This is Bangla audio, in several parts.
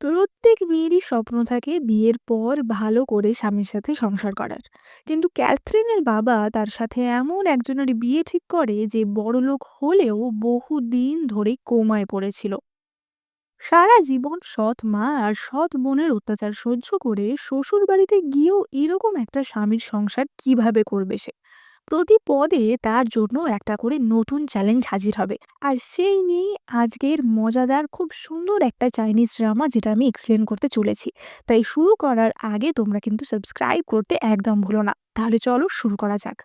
প্রত্যেক মেয়েরই স্বপ্ন থাকে বিয়ের পর ভালো করে স্বামীর সাথে সংসার করার। কিন্তু ক্যাথরিনের বাবা তার সাথে এমন একজনের বিয়ে ঠিক করে যে বড়লোক হলেও বহুদিন ধরে কোমায় পড়েছিল। সারা জীবন সৎ মা আর সৎ বোনের অত্যাচার সহ্য করে শ্বশুর বাড়িতে গিয়েও এরকম একটা স্বামীর সংসার কিভাবে করবে সে? প্রতি পদে তার জন্য একটা করে নতুন চ্যালেঞ্জ হাজির হবে। আর সেই নিয়েই আজকের মজাদার খুব সুন্দর একটা চাইনিজ ড্রামা, যেটা আমি এক্সপ্লেন করতে চলেছি। তাই শুরু করার আগে তোমরা কিন্তু সাবস্ক্রাইব করতে একদম ভুলো না। তাহলে চলো শুরু করা যাক।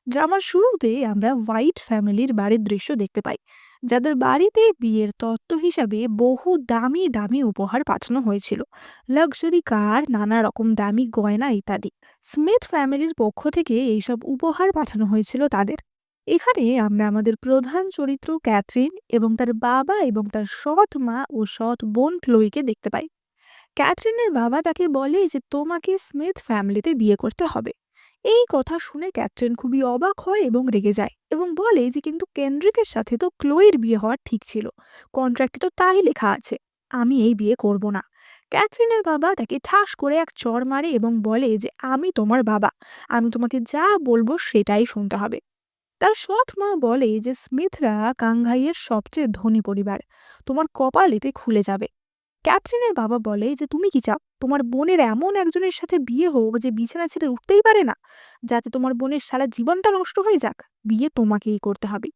ড্রামার শুরুতে আমরা হোয়াইট ফ্যামিলির বাড়ির দৃশ্য দেখতে পাই, যাদের বাড়িতে বিয়ের তত্ত্ব হিসাবে বহু দামি দামি উপহার পাঠানো হয়েছিল। লাক্সারি কার, নানা রকম দামি গয়না ইত্যাদি। স্মিথ ফ্যামিলির পক্ষ থেকে এইসব উপহার পাঠানো হয়েছিল তাদের। এখানে আমরা আমাদের প্রধান চরিত্র ক্যাথরিন এবং তার বাবা এবং তার সৎ মা ও সৎ বোন ক্লোইকে দেখতে পাই। ক্যাথরিনের বাবা তাকে বলে যে তোমাকে স্মিথ ফ্যামিলিতে বিয়ে করতে হবে। এই কথা শুনে ক্যাথরিন খুবই অবাক হয় এবং রেগে যায় এবং বলে যে কিন্তু কেন্ড্রিকের সাথে তো ক্লোয়ের বিয়ে হওয়ার ঠিক ছিল, কন্ট্রাক্টে তো তাই লেখা আছে, আমি এই বিয়ে করব না। ক্যাথরিনের বাবা তাকে ঠাস করে এক চড় মারে এবং বলে যে আমি তোমার বাবা, আমি তোমাকে যা বলবো সেটাই শুনতে হবে। তার সৎ মা বলে যে স্মিথরা কাংঘাইয়ের সবচেয়ে ধনী পরিবার, তোমার কপাল এতে খুলে যাবে। ক্যাথরিনের বাবা বলে যে তুমি কি চাও তোমার বোনের এমন একজনের সাথে বিয়ে হোক যে বিছানা ছেড়ে উঠতেই পারে না, যাতে তোমার বোনের সারা জীবনটা নষ্ট হয়ে যাক? বিয়ে তোমাকেই করতে হবে।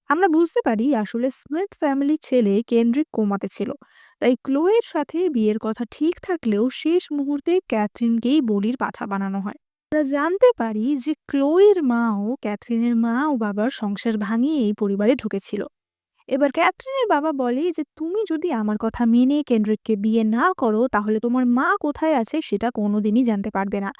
আমরা বুঝতে পারি আসলে স্মিথ ফ্যামিলির ছেলে কেন্ড্রিক কোমাতে ছিল, তাই ক্লোয়ের সাথে বিয়ের কথা ঠিক থাকলেও শেষ মুহূর্তে ক্যাথরিনকেই বলির পাঠা বানানো হয়। আমরা জানতে পারি যে ক্লোয়ের মাও ক্যাথরিনের মা ও বাবার সংসার ভাঙিয়ে এই পরিবারে ঢুকেছিল। এবার ক্যাথরিনের বাবা বলে যে তুমি যদি আমার কথা মেনে কেন্ড্রিককে বিয়ে না করো তাহলে তোমার মা কোথায় আছে সেটা কোনোদিনই জানতে পারবে না।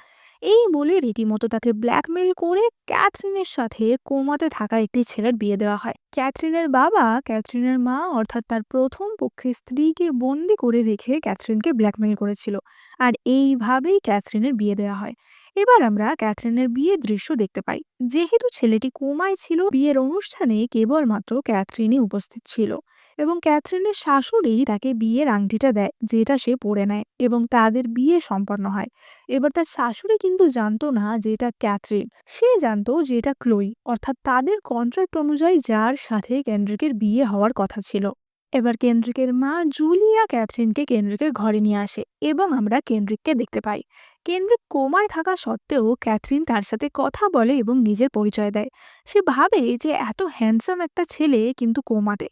এই বলে রীতিমতো তাকে ব্ল্যাকমেল করে ক্যাথরিনের সাথে কোমাতে থাকা একটি ছেলের বিয়ে দেওয়া হয়। ক্যাথরিনের বাবা ক্যাথরিনের মা অর্থাৎ তার প্রথম পক্ষে স্ত্রীকে বন্দি করে রেখে ক্যাথরিনকে ব্ল্যাকমেল করেছিল, আর এইভাবেই ক্যাথরিনের বিয়ে দেওয়া হয়। এবার আমরা ক্যাথরিনের বিয়ের দৃশ্য দেখতে পাই। যেহেতু ছেলেটি কোমায় ছিল, বিয়ের অনুষ্ঠানে কেবলমাত্র ক্যাথরিনই উপস্থিত ছিল এবং ক্যাথরিনের শাশুড়ি তাকে বিয়ের আংটিটা দেয়, যেটা সে পরে নেয় এবং তাদের বিয়ে সম্পন্ন হয়। এবার তার শাশুড়ি কিন্তু জানতো না যে এটা ক্যাথরিন, সে জানতো যে এটা ক্লোই, অর্থাৎ তাদের কন্ট্রাক্ট অনুযায়ী যার সাথে কেন্ড্রিকের বিয়ে হওয়ার কথা ছিল। এবার কেন্ড্রিকের মা জুলিয়া ক্যাথরিনকে কেন্ড্রিকের ঘরে নিয়ে আসে এবং আমরা কেন্ড্রিককে দেখতে পাই। কেন্দ্রিক কোমায় থাকা সত্ত্বেও ক্যাথরিন তার সাথে কথা বলে এবং নিজের পরিচয় দেয়। সে ভাবে যে এত হ্যান্ডসাম একটা ছেলে কিন্তু কোমাতে।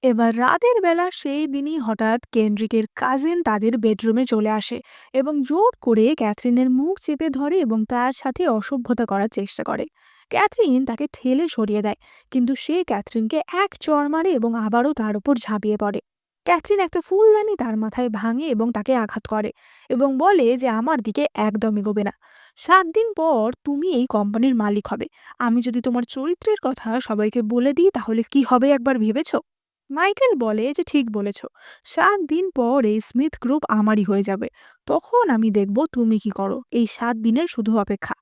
এবার রাতের বেলা সেই দিনই হঠাৎ কেন্ড্রিকের কাজিন তাদের বেডরুমে চলে আসে এবং জোর করে ক্যাথরিনের মুখ চেপে ধরে এবং তার সাথে অসভ্যতা করার চেষ্টা করে। ক্যাথরিন তাকে ঠেলে সরিয়ে দেয়, কিন্তু সে ক্যাথরিনকে এক চড় মারে এবং আবারও তার উপর ঝাঁপিয়ে পড়ে। ক্যাথরিন একটা ফুলদানি তার মাথায় ভাঙে এবং তাকে আঘাত করে এবং বলে যে আমার দিকে একদম এগোবে না। 7 দিন পর তুমি এই কোম্পানির মালিক হবে। আমি যদি তোমার চরিত্রের কথা সবাইকে বলে দিই তাহলে কি হবে একবার ভেবেছো? মাইকেল বলে যে ঠিক বলেছ, 7 দিন পর এই স্মিথ গ্রুপ আমারই হয়ে যাবে। তখন আমি দেখব তুমি কি করো, এই 7 দিনের শুধু অপেক্ষা।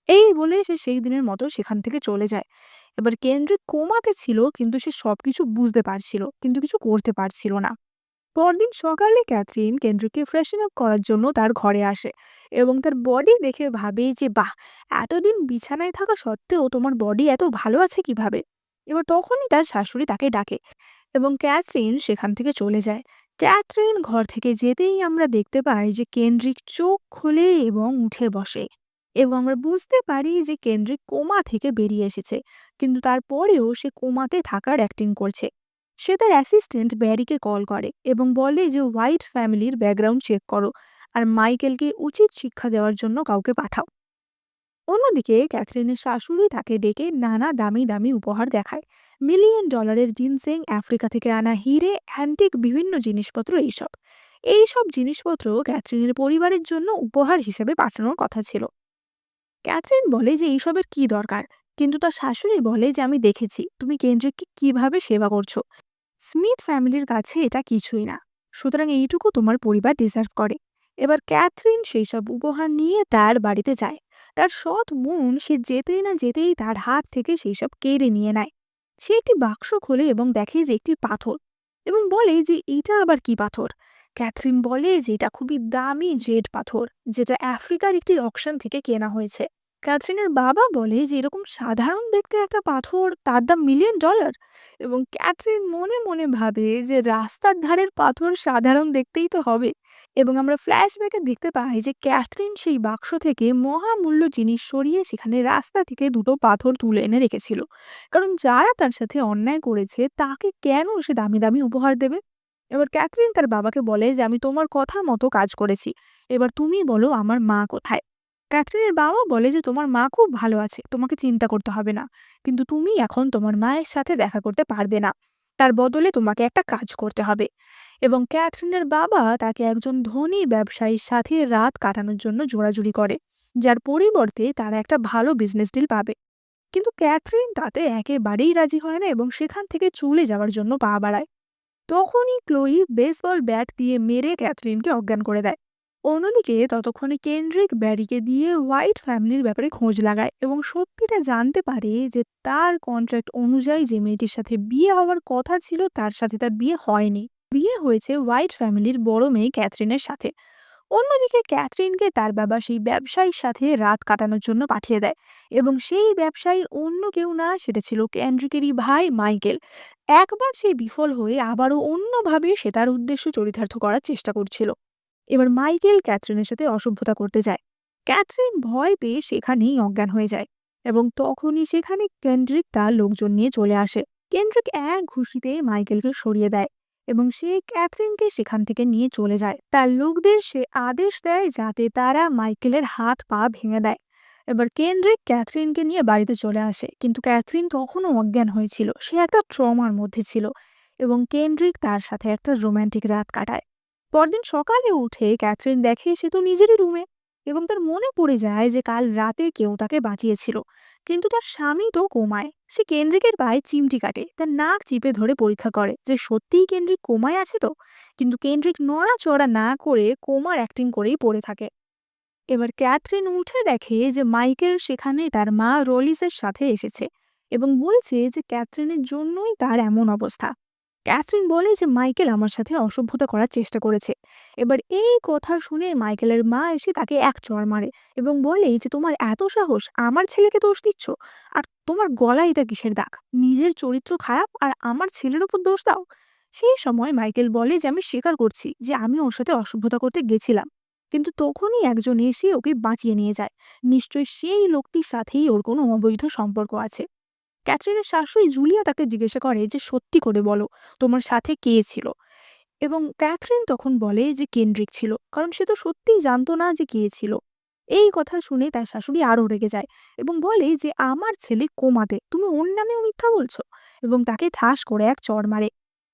এই বলে সে সেই দিনের মতো সেখান থেকে চলে যায়। এবার কেন্দ্রিক কোমাতে ছিল, কিন্তু সে সবকিছু বুঝতে পারছিল কিন্তু কিছু করতে পারছিল না। পরদিন সকালে ক্যাথরিন কেন্দ্রিককে ফ্রেশন আপ করার জন্য তার ঘরে আসে এবং তার বডি দেখে ভাবে যে বাহ, এতদিন বিছানায় থাকা সত্ত্বেও তোমার বডি এত ভালো আছে কিভাবে। এবার তখনই তার শাশুড়ি তাকে ডাকে এবং ক্যাথরিন সেখান থেকে চলে যায়। ক্যাথরিন ঘর থেকে যেতেই আমরা দেখতে পাই যে কেন্দ্রিক চোখ খুলে এবং উঠে বসে এবং আমরা বুঝতে পারি যে কেন্দ্রিক কোমা থেকে বেরিয়ে এসেছে, কিন্তু তারপরেও সে কোমাতে থাকার অ্যাক্টিং করছে। সে তার অ্যাসিস্ট্যান্ট ব্যারিকে কল করে এবং বলে যে হোয়াইট ফ্যামিলির ব্যাকগ্রাউন্ড চেক করো আর মাইকেলকে উচিত শিক্ষা দেওয়ার জন্য কাউকে পাঠাও। অন্যদিকে ক্যাথরিনের শাশুড়ি তাকে ডেকে নানা দামি দামি উপহার দেখায়, $1,000,000 জিনসেং, আফ্রিকা থেকে আনা হিরে, অ্যান্টিক বিভিন্ন জিনিসপত্র। এইসব এইসব জিনিসপত্র ক্যাথরিনের পরিবারের জন্য উপহার হিসেবে পাঠানোর কথা ছিল। ক্যাথরিন বলে যে এইসবের কি দরকার, কিন্তু তার শাশুড়ি বলে যে আমি দেখেছি তুমি কেন্দ্রিককে কিভাবে সেবা করছো, স্মিথ ফ্যামিলির কাছে এটা কিছুই না, সুতরাং এইটুকু তোমার পরিবার ডিজার্ভ করে। এবার ক্যাথরিন সেই সব উপহার নিয়ে তার বাড়িতে যায়। তার সৎ বোন সে যেতেই না যেতেই তার হাত থেকে সেই সব কেড়ে নিয়ে নেয়। সে একটি বাক্স খোলে এবং দেখে যে একটি পাথর এবং বলে যে এটা আবার কি পাথর। ক্যাথরিন বলে যে এটা খুবই দামি জেড পাথর, যেটা আফ্রিকার একটি অকশন থেকে কেনা হয়েছে। ক্যাথরিনের বাবা বলে যে এরকম সাধারণ দেখতে একটা পাথর, তার দাম $1,000,000। এবং ক্যাথরিন মনে মনে ভাবে যে রাস্তার ধারের পাথর সাধারণ দেখতেই তো হবে। এবং আমরা ফ্ল্যাশব্যাকে দেখতে পাই যে ক্যাথরিন সেই বাক্স থেকে মহামূল্য জিনিস সরিয়ে সেখানে রাস্তা থেকে দুটো পাথর তুলে এনে রেখেছিল, কারণ যারা তার সাথে অন্যায় করেছে তাকে কেন সে দামি দামি উপহার দেবে। এবার ক্যাথরিন তার বাবাকে বলে যে আমি তোমার কথা মতো কাজ করেছি, এবার তুমি বলো আমার মা কোথায়। ক্যাথরিনের বাবা বলে যে তোমার মা খুব ভালো আছে, তোমাকে চিন্তা করতে হবে না, কিন্তু তুমি এখন তোমার মায়ের সাথে দেখা করতে পারবে না, তার বদলে তোমাকে একটা কাজ করতে হবে। এবং ক্যাথরিনের বাবা তাকে একজন ধনী ব্যবসায়ীর সাথে রাত কাটানোর জন্য জোড়াজুড়ি করে, যার পরিবর্তে তারা একটা ভালো বিজনেস ডিল পাবে। কিন্তু ক্যাথরিন তাতে একেবারেই রাজি হয় না এবং সেখান থেকে চলে যাওয়ার জন্য পা বাড়ায়। তখনই ক্লোই বেসবল ব্যাট দিয়ে মেরে ক্যাথরিনকে অজ্ঞান করে দেয়। অন্যদিকে ততক্ষণে কেন্ড্রিক ব্যারিকে দিয়ে হোয়াইট ফ্যামিলির ব্যাপারে খোঁজ লাগায় এবং সত্যিটা জানতে পারে যে তার কন্ট্রাক্ট অনুযায়ী যে মেয়েটির সাথে বিয়ে হওয়ার কথা ছিল তার সাথে তার বিয়ে হয়নি, বিয়ে হয়েছে হোয়াইট ফ্যামিলির বড় মেয়ে ক্যাথরিনের সাথে। অন্যদিকে ক্যাথরিনকে তার বাবা সেই ব্যবসায়ীর সাথে রাত কাটানোর জন্য পাঠিয়ে দেয়, এবং সেই ব্যবসায়ী অন্য কেউ না, সেটা ছিল কেন্ড্রিকেরই ভাই মাইকেল। একবার সে বিফল হয়ে আবারও অন্যভাবে সে তার উদ্দেশ্য চরিতার্থ করার চেষ্টা করছিল। এবার মাইকেল ক্যাথরিনের সাথে অসভ্যতা করতে যায়। ক্যাথরিন ভয় পেয়ে সেখানেই অজ্ঞান হয়ে যায়, এবং তখনই সেখানে কেন্ড্রিক তার লোকজন নিয়ে চলে আসে। কেন্ড্রিক এক ঘুষিতে মাইকেলকে সরিয়ে দেয় এবং সে ক্যাথরিনকে সেখান থেকে নিয়ে চলে যায়। তার লোকদের সে আদেশ দেয় যাতে তারা মাইকেলের হাত পা ভেঙে দেয়। এবার কেন্ড্রিক ক্যাথরিনকে নিয়ে বাড়িতে চলে আসে, কিন্তু ক্যাথরিন তখনও অজ্ঞান হয়েছিল, সে একটা ট্রমার মধ্যে ছিল। এবং কেন্ড্রিক তার সাথে একটা রোমান্টিক রাত কাটায়। পরদিন সকালে উঠে ক্যাথরিন দেখে সে তো নিজেরই রুমে, এবং তার মনে পড়ে যায় যে কাল রাতে কেউ তাকে বাঁচিয়েছিল, কিন্তু তার স্বামী তো কোমায়। সে কেন্দ্রিকের পায়ে চিমটি কাটে, তার নাক চিপে ধরে পরীক্ষা করে যে সত্যিই কেন্দ্রিক কোমায় আছে তো, কিন্তু কেন্দ্রিক নড়াচড়া না করে কোমার অ্যাক্টিং করেই পড়ে থাকে। এবার ক্যাথরিন উঠে দেখে যে মাইকেল সেখানে তার মা রোলিসের সাথে এসেছে এবং বলছে যে ক্যাথরিনের জন্যই তার এমন অবস্থা। ক্যাথরিন বলে যে মাইকেল আমার সাথে অসভ্যতা করার চেষ্টা করেছে। এবার এই কথা শুনে মাইকেলের মা এসে তাকে এক চড় মারে এবং বলে যে তোমার এত সাহস, আমার ছেলেকে দোষ দিচ্ছ, আর তোমার গলায় এটা কিসের দাগ, নিজের চরিত্র খারাপ আর আমার ছেলের উপর দোষ দাও। সেই সময় মাইকেল বলে যে আমি স্বীকার করছি যে আমি ওর সাথে অসভ্যতা করতে গেছিলাম, কিন্তু তখনই একজন এসে ওকে বাঁচিয়ে নিয়ে যায়, নিশ্চয়ই সেই লোকটির সাথেই ওর কোনো অবৈধ সম্পর্ক আছে। ক্যাথরিনের শাশুড়ি জুলিয়া তাকে জিজ্ঞাসা করে যে সত্যি করে বলো, তোমার সাথে কে ছিল। এবং ক্যাথরিন তখন বলে যে কেন্ড্রিক ছিল, কারণ সে তো সত্যিই জানতো না যে কে ছিল। এই কথা শুনে তার শাশুড়ি আরও রেগে যায় এবং বলে যে আমার ছেলে কোমাতে, তুমি ওর নামেও মিথ্যা বলছো, এবং তাকে ঠাস করে এক চড় মারে।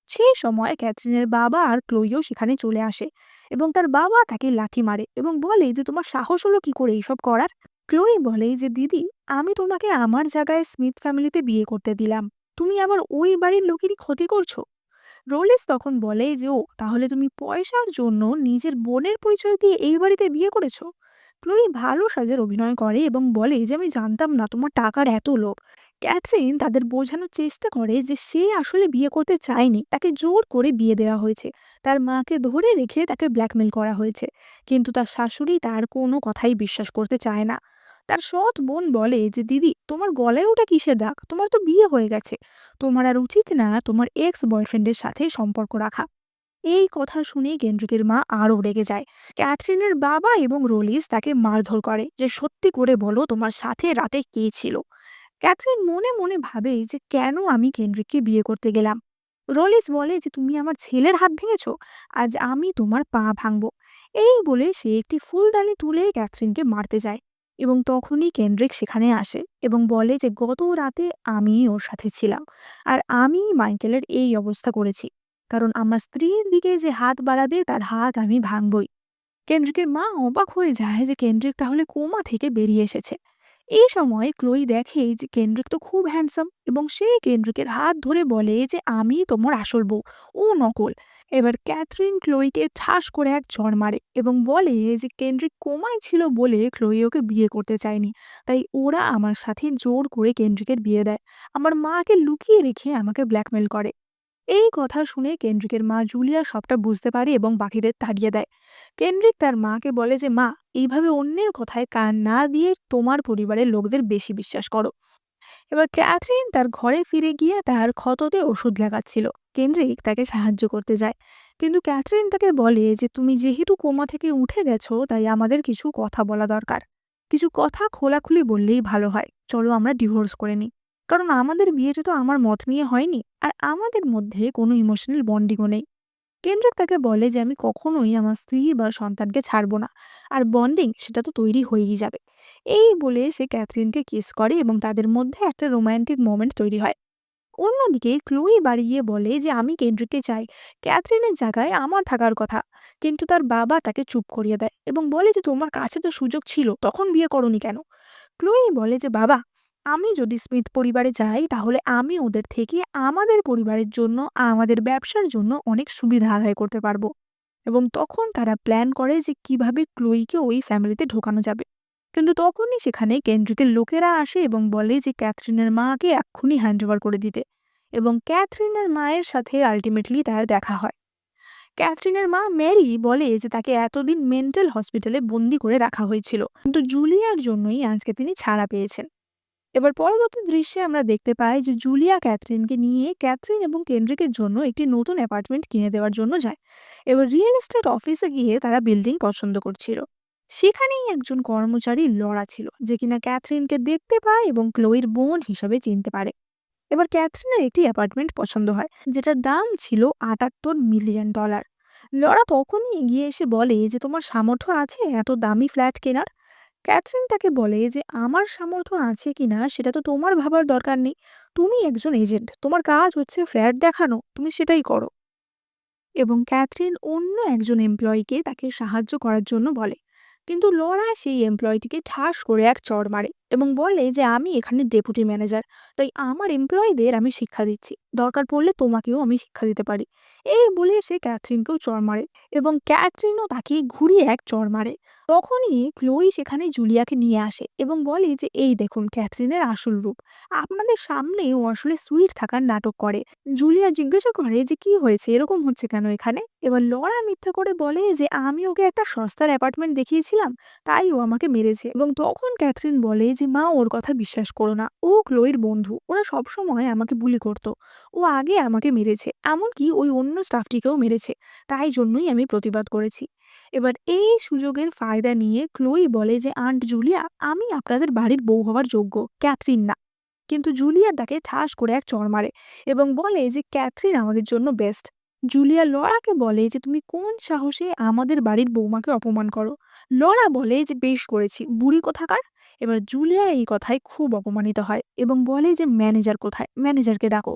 সেই সময় ক্যাথরিনের বাবা আর ক্লোইও সেখানে চলে আসে, এবং তার বাবা তাকে লাথি মারে এবং বলে যে তোমার সাহস হলো কি করে এইসব করার। ক্লোই বলে যে দিদি, আমি তোমাকে আমার জায়গায় স্মিথ ফ্যামিলিতে বিয়ে করতে দিলাম, তুমি আবার ওই বাড়ির লোকেরই ক্ষতি করছো। রোলিস তখন বলে যে ও তাহলে তুমি পয়সার জন্য নিজের বোনের পরিচয় দিয়ে এই বাড়িতে বিয়ে করেছো। ক্লোই ভালো সাজের অভিনয় করে এবং বলে যে আমি জানতাম না তোমার টাকার এত লোভ। ক্যাথরিন তাদের বোঝানোর চেষ্টা করে যে সে আসলে বিয়ে করতে চায়নি, তাকে জোর করে বিয়ে দেওয়া হয়েছে, তার মাকে ধরে রেখে তাকে ব্ল্যাকমেল করা হয়েছে। কিন্তু তার শাশুড়ি তার কোনো কথাই বিশ্বাস করতে চায় না। তার সৎ বোন বলে যে দিদি, তোমার গলায় ওটা কিসের দাগ, তোমার তো বিয়ে হয়ে গেছে, তোমার আর উচিত না তোমার এক্স বয়ফ্রেন্ডের সাথে সম্পর্ক রাখা। এই কথা শুনে কেন্দ্রিকের মা আরও রেগে যায়। ক্যাথরিনের বাবা এবং রোলিস তাকে মারধর করে যে সত্যি করে বলো তোমার সাথে রাতে কে ছিল। ক্যাথরিন মনে মনে ভাবে যে কেন আমি কেন্দ্রিককে বিয়ে করতে গেলাম। রোলিস বলে যে তুমি আমার ছেলের হাত ভেঙেছো, আজ আমি তোমার পা ভাঙবো। এই বলে সে একটি ফুলদানি তুলে ক্যাথরিনকে মারতে যায়, এবং তখনই কেন্দ্রিক সেখানে আসে এবং বলে যে গত রাতে আমি ওর সাথে ছিলাম, আর আমি মাইকেলের এই অবস্থা করেছি, কারণ আমার স্ত্রীর দিকে যে হাত বাড়াবে তার হাত আমি ভাঙবই। কেন্দ্রিকের মা অবাক হয়ে যায় যে কেন্দ্রিক তাহলে কোমা থেকে বেরিয়ে এসেছে। এই সময় ক্লোই দেখে যে কেন্দ্রিক তো খুব হ্যান্ডসাম, এবং সে কেন্দ্রিকের হাত ধরে বলে যে আমি তোমার আসল বউ, ও নকল। এবার ক্যাথরিন ক্লোইকে ঠাস করে এক চড় মারে এবং বলে যে কেন্দ্রিক কোমায় ছিল বলে ক্লোই ওকে বিয়ে করতে চায়নি, তাই ওরা আমার সাথে জোর করে কেন্দ্রিকের বিয়ে দেয়, আমার মাকে লুকিয়ে রেখে আমাকে ব্ল্যাকমেল করে। এই কথা শুনে কেন্দ্রিকের মা জুলিয়া সবটা বুঝতে পারে এবং বাকিদের তাড়িয়ে দেয়। কেন্দ্রিক তার মাকে বলে যে মা, এইভাবে অন্যের কথায় কান না দিয়ে তোমার পরিবারের লোকদের বেশি বিশ্বাস করো। এবার ক্যাথরিন তার ঘরে ফিরে গিয়ে তার ক্ষততে ওষুধ লাগাচ্ছিল। কেন্দ্রিক তাকে সাহায্য করতে যায়, কিন্তু ক্যাথরিন তাকে বলে যে তুমি যেহেতু কোমা থেকে উঠে গেছো তাই আমাদের কিছু কথা বলা দরকার। কিছু কথা খোলাখুলি বললেই ভালো হয়, চলো আমরা ডিভোর্স করে নিই। কারণ আমাদের বিয়েটা তো আমার মত নিয়ে হয়নি, আর আমাদের মধ্যে কোনো ইমোশনাল বন্ডিংও নেই। কেন্দ্রিক তাকে বলে যে আমি কখনোই আমার স্ত্রী বা সন্তানকে ছাড়বো না, আর বন্ডিং সেটা তো তৈরি হয়েই যাবে। এই বলে সে ক্যাথরিনকে কিস করে এবং তাদের মধ্যে একটা রোমান্টিক মোমেন্ট তৈরি হয়। অন্যদিকে ক্লোই বাড়ি গিয়ে বলে যে আমি কেন্দ্রিককে চাই, ক্যাথরিনের জায়গায় আমার থাকার কথা। কিন্তু তার বাবা তাকে চুপ করিয়ে দেয় এবং বলে যে তোমার কাছে তো সুযোগ ছিল, তখন বিয়ে করনি কেন? ক্লোই বলে যে বাবা, আমি যদি স্মিথ পরিবারে যাই তাহলে আমি ওদের থেকে আমাদের পরিবারের জন্য, আমাদের ব্যবসার জন্য অনেক সুবিধা আদায় করতে পারবো। এবং তখন তারা প্ল্যান করে যে কিভাবে ক্লোইকে ওই ফ্যামিলিতে ঢোকানো যাবে। কিন্তু তখনই সেখানে কেন্দ্রিকের লোকেরা আসে এবং বলে যে ক্যাথরিনের মাকে এক্ষুনি হ্যান্ডওভার করে দিতে। এবং ক্যাথরিনের মায়ের সাথে আলটিমেটলি তার দেখা হয়। ক্যাথরিনের মা মেরি বলে যে তাকে এতদিন মেন্টাল হসপিটালে বন্দি করে রাখা হয়েছিল, কিন্তু জুলিয়ার জন্যই আজকে তিনি ছাড়া পেয়েছেন। এবার পরবর্তী দৃশ্যে আমরা দেখতে পাই যে জুলিয়া ক্যাথরিনকে নিয়ে ক্যাথরিন এবং কেন্দ্রিকের জন্য একটি নতুন অ্যাপার্টমেন্ট কিনে দেওয়ার জন্য যায়। এবার রিয়েল এস্টেট অফিসে গিয়ে তারা বিল্ডিং পছন্দ করছিল। সেখানেই একজন কর্মচারী লড়া ছিল, যে কিনা ক্যাথরিনকে দেখতে পায় এবং ক্লোইর বোন হিসাবে চিনতে পারে। এবার ক্যাথরিনের একটি অ্যাপার্টমেন্ট পছন্দ হয়, যেটার দাম ছিল $78 মিলিয়ন। লরা তখনই এগিয়ে এসে বলে যে তোমার সামর্থ্য আছে এত দামি ফ্ল্যাট কেনার? ক্যাথরিন তাকে বলে যে আমার সামর্থ্য আছে কিনা সেটা তো তোমার ভাবার দরকার নেই। তুমি একজন এজেন্ট, তোমার কাজ হচ্ছে ফ্ল্যাট দেখানো, তুমি সেটাই করো। এবং ক্যাথরিন অন্য একজন এমপ্লয়িকে তাকে সাহায্য করার জন্য বলে, কিন্তু লরা সেই এমপ্লয়িটিকে ঠাস করে এক চড় মারে এবং বলে যে আমি এখানে ডেপুটি ম্যানেজার, তাই আমার এমপ্লয়িদের আমি শিক্ষা দিচ্ছি, দরকার পড়লে তোমাকেও আমি শিক্ষা দিতে পারি। এই বলে সে ক্যাথরিনকেও চড় মারে এবং ক্যাথরিনও তাকে ঘুরিয়ে এক চড় মারে। তখনই ক্লোই সেখানে জুলিয়াকে নিয়ে আসে এবং বলে যে এই দেখুন ক্যাথরিনের আসল রূপ, আপনাদের সামনে ও আসলে সুইট থাকার নাটক করে। জুলিয়া জিজ্ঞাসা করে যে কি হয়েছে, এরকম হচ্ছে কেন এখানে? এবার লরা মিথ্যা করে বলে যে আমি ওকে একটা সস্তার অ্যাপার্টমেন্ট দেখিয়েছিলাম, তাই ও আমাকে মেরেছে। এবং তখন ক্যাথরিন বলে যে মা, ওর কথা বিশ্বাস করো না, ও ক্লোয়ের বন্ধু, ওরা সবসময় আমাকে বুলি করতো। ও আগে আমাকে মেরেছে, এমনকি ওই অন্য স্টাফটিকেও মেরেছে, তাই জন্যই আমি প্রতিবাদ করেছি। এবার এই সুযোগের ফায়দা নিয়ে ক্লোই বলে যে আন্ট জুলিয়া, আমি আপনাদের বাড়ির বউ হওয়ার যোগ্য, ক্যাথরিন না। কিন্তু জুলিয়া তাকে ঠাস করে এক চড় মারে এবং বলে যে ক্যাথরিন আমাদের জন্য বেস্ট। জুলিয়া লরাকে বলে যে তুমি কোন সাহসে আমাদের বাড়ির বৌমাকে অপমান করো? লরা বলে যে বেশ করেছি, বুড়ি কোথাকার। এবার জুলিয়া এই কথায় খুব অপমানিত হয় এবং বলে যে ম্যানেজার কোথায়, ম্যানেজারকে ডাকো।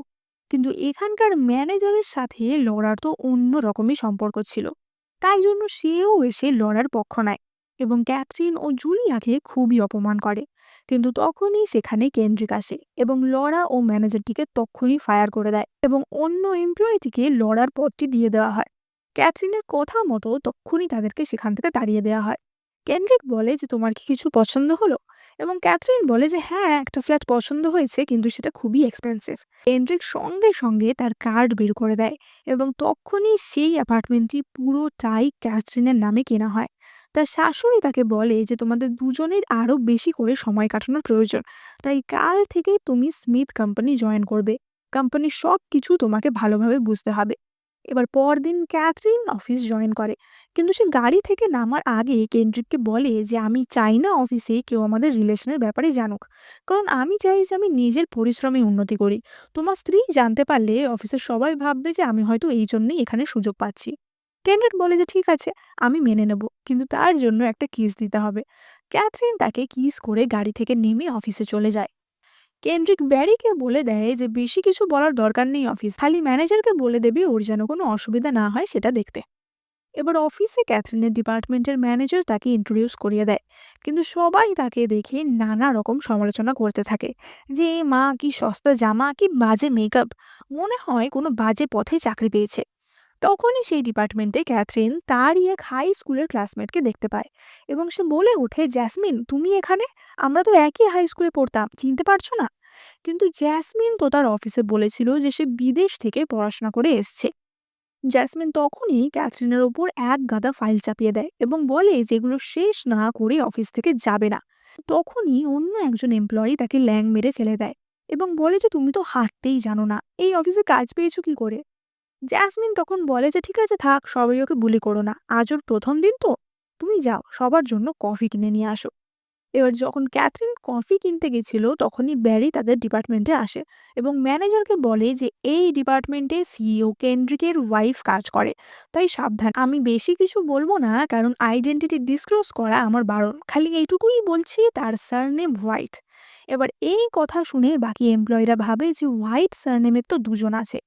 কিন্তু এখানকার ম্যানেজারের সাথে লরার তো অন্য রকমই সম্পর্ক ছিল, তাই জন্য সেও এসে লরার পক্ষ নেয় এবং ক্যাথরিন ও জুলিয়াকে খুবই অপমান করে। কিন্তু তখনই সেখানে কেন্দ্রিক আসে এবং লরা ও ম্যানেজারটিকে তখনই ফায়ার করে দেয় এবং অন্য এমপ্লয়িটিকে লরার পদটি দিয়ে দেওয়া হয়। ক্যাথরিনের কথা মতো তখনই তাদেরকে সেখান থেকে তাড়িয়ে দেওয়া হয়। কেন্দ্রিক বলে যে তোমার কি কিছু পছন্দ হলো? এবং ক্যাথরিন বলে যে হ্যাঁ, একটা ফ্ল্যাট পছন্দ হয়েছে, কিন্তু সেটা খুবই এক্সপেন্সিভ। কেন্দ্রিক সঙ্গে সঙ্গে তার কার্ড বের করে দেয় এবং তখনই সেই অ্যাপার্টমেন্টটি পুরোটাই ক্যাথরিনের নামে কেনা হয়। তার শাশুড়ি তাকে বলে যে তোমাদের দুজনের আরো বেশি করে সময় কাটানোর প্রয়োজন, তাই কাল থেকে তুমি স্মিথ কোম্পানি জয়েন করবে। কোম্পানির সব কিছু তোমাকে ভালোভাবে বুঝতে হবে। এবার পরদিন ক্যাথরিন অফিস জয়েন করে, কিন্তু সে গাড়ি থেকে নামার আগে কেন্দ্রিককে বলে যে আমি চাই না অফিসে কেউ আমাদের রিলেশনের ব্যাপারে জানুক, কারণ আমি চাই যে আমি নিজের পরিশ্রমে উন্নতি করি। তোমার স্ত্রী জানতে পারলে অফিসের সবাই ভাববে যে আমি হয়তো এই জন্যই এখানে সুযোগ পাচ্ছি। কেন্দ্রিক বলে যে ঠিক আছে, আমি মেনে নেব, কিন্তু তার জন্য একটা কিস দিতে হবে। ক্যাথরিন তাকে কিস করে গাড়ি থেকে নেমে অফিসে চলে যায়। কেন্দ্রিক ব্যারিকে বলে দেয় যে বেশি কিছু বলার দরকার নেই, অফিস খালি ম্যানেজারকে বলে দেবে ওর যেন কোনো অসুবিধা না হয় সেটা দেখতে। এবার অফিসে ক্যাথরিনের ডিপার্টমেন্টের ম্যানেজার তাকে ইন্ট্রোডিউস করিয়ে দেয়, কিন্তু সবাই তাকে দেখে নানা রকম সমালোচনা করতে থাকে যে এ মা, কি সস্তা জামা, কি বাজে মেকআপ, মনে হয় কোনো বাজে পথে চাকরি পেয়েছে। তখনই সেই ডিপার্টমেন্টে ক্যাথরিন তারই এক হাই স্কুলের ক্লাসমেটকে দেখতে পায় এবং সে বলে ওঠে, জ্যাসমিন তুমি এখানে? আমরা তো একই হাই স্কুলে পড়তাম, চিনতে পারছো না? কিন্তু জ্যাসমিন তো তার অফিসে বলেছিল যে সে বিদেশ থেকে পড়াশোনা করে এসছে। জ্যাসমিন তখনই ক্যাথরিনের ওপর এক গাদা ফাইল চাপিয়ে দেয় এবং বলে যে এগুলো শেষ না করে অফিস থেকে যাবে না। তখনই অন্য একজন এমপ্লয়ি তাকে ল্যাং মেরে ফেলে দেয় এবং বলে যে তুমি তো হাঁটতেই জানো না, এই অফিসে কাজ পেয়েছো কি করে? জ্যাসমিন তখন বলে যে ঠিক আছে থাক, সবাই ওকে বুলি করো না, আজ ওর প্রথম দিন তো, তুমি যাও সবার জন্য কফি কিনে নিয়ে আসো। এবার যখন ক্যাথরিন কফি কিনতে গেছিল তখনই ব্যারি তাদের ডিপার্টমেন্টে আসে এবং ম্যানেজারকে বলে যে এই ডিপার্টমেন্টে সিইও কেন্ড্রিকের ওয়াইফ কাজ করে, তাই সাবধান। আমি বেশি কিছু বলবো না কারণ আইডেন্টিটি ডিসক্লোজ করা আমার বারণ, খালি এইটুকুই বলছি তার সারনেম হোয়াইট। এবার এই কথা শুনে বাকি এমপ্লয়িরা ভাবে যে হোয়াইট সারনেমের তো দুজন আছে,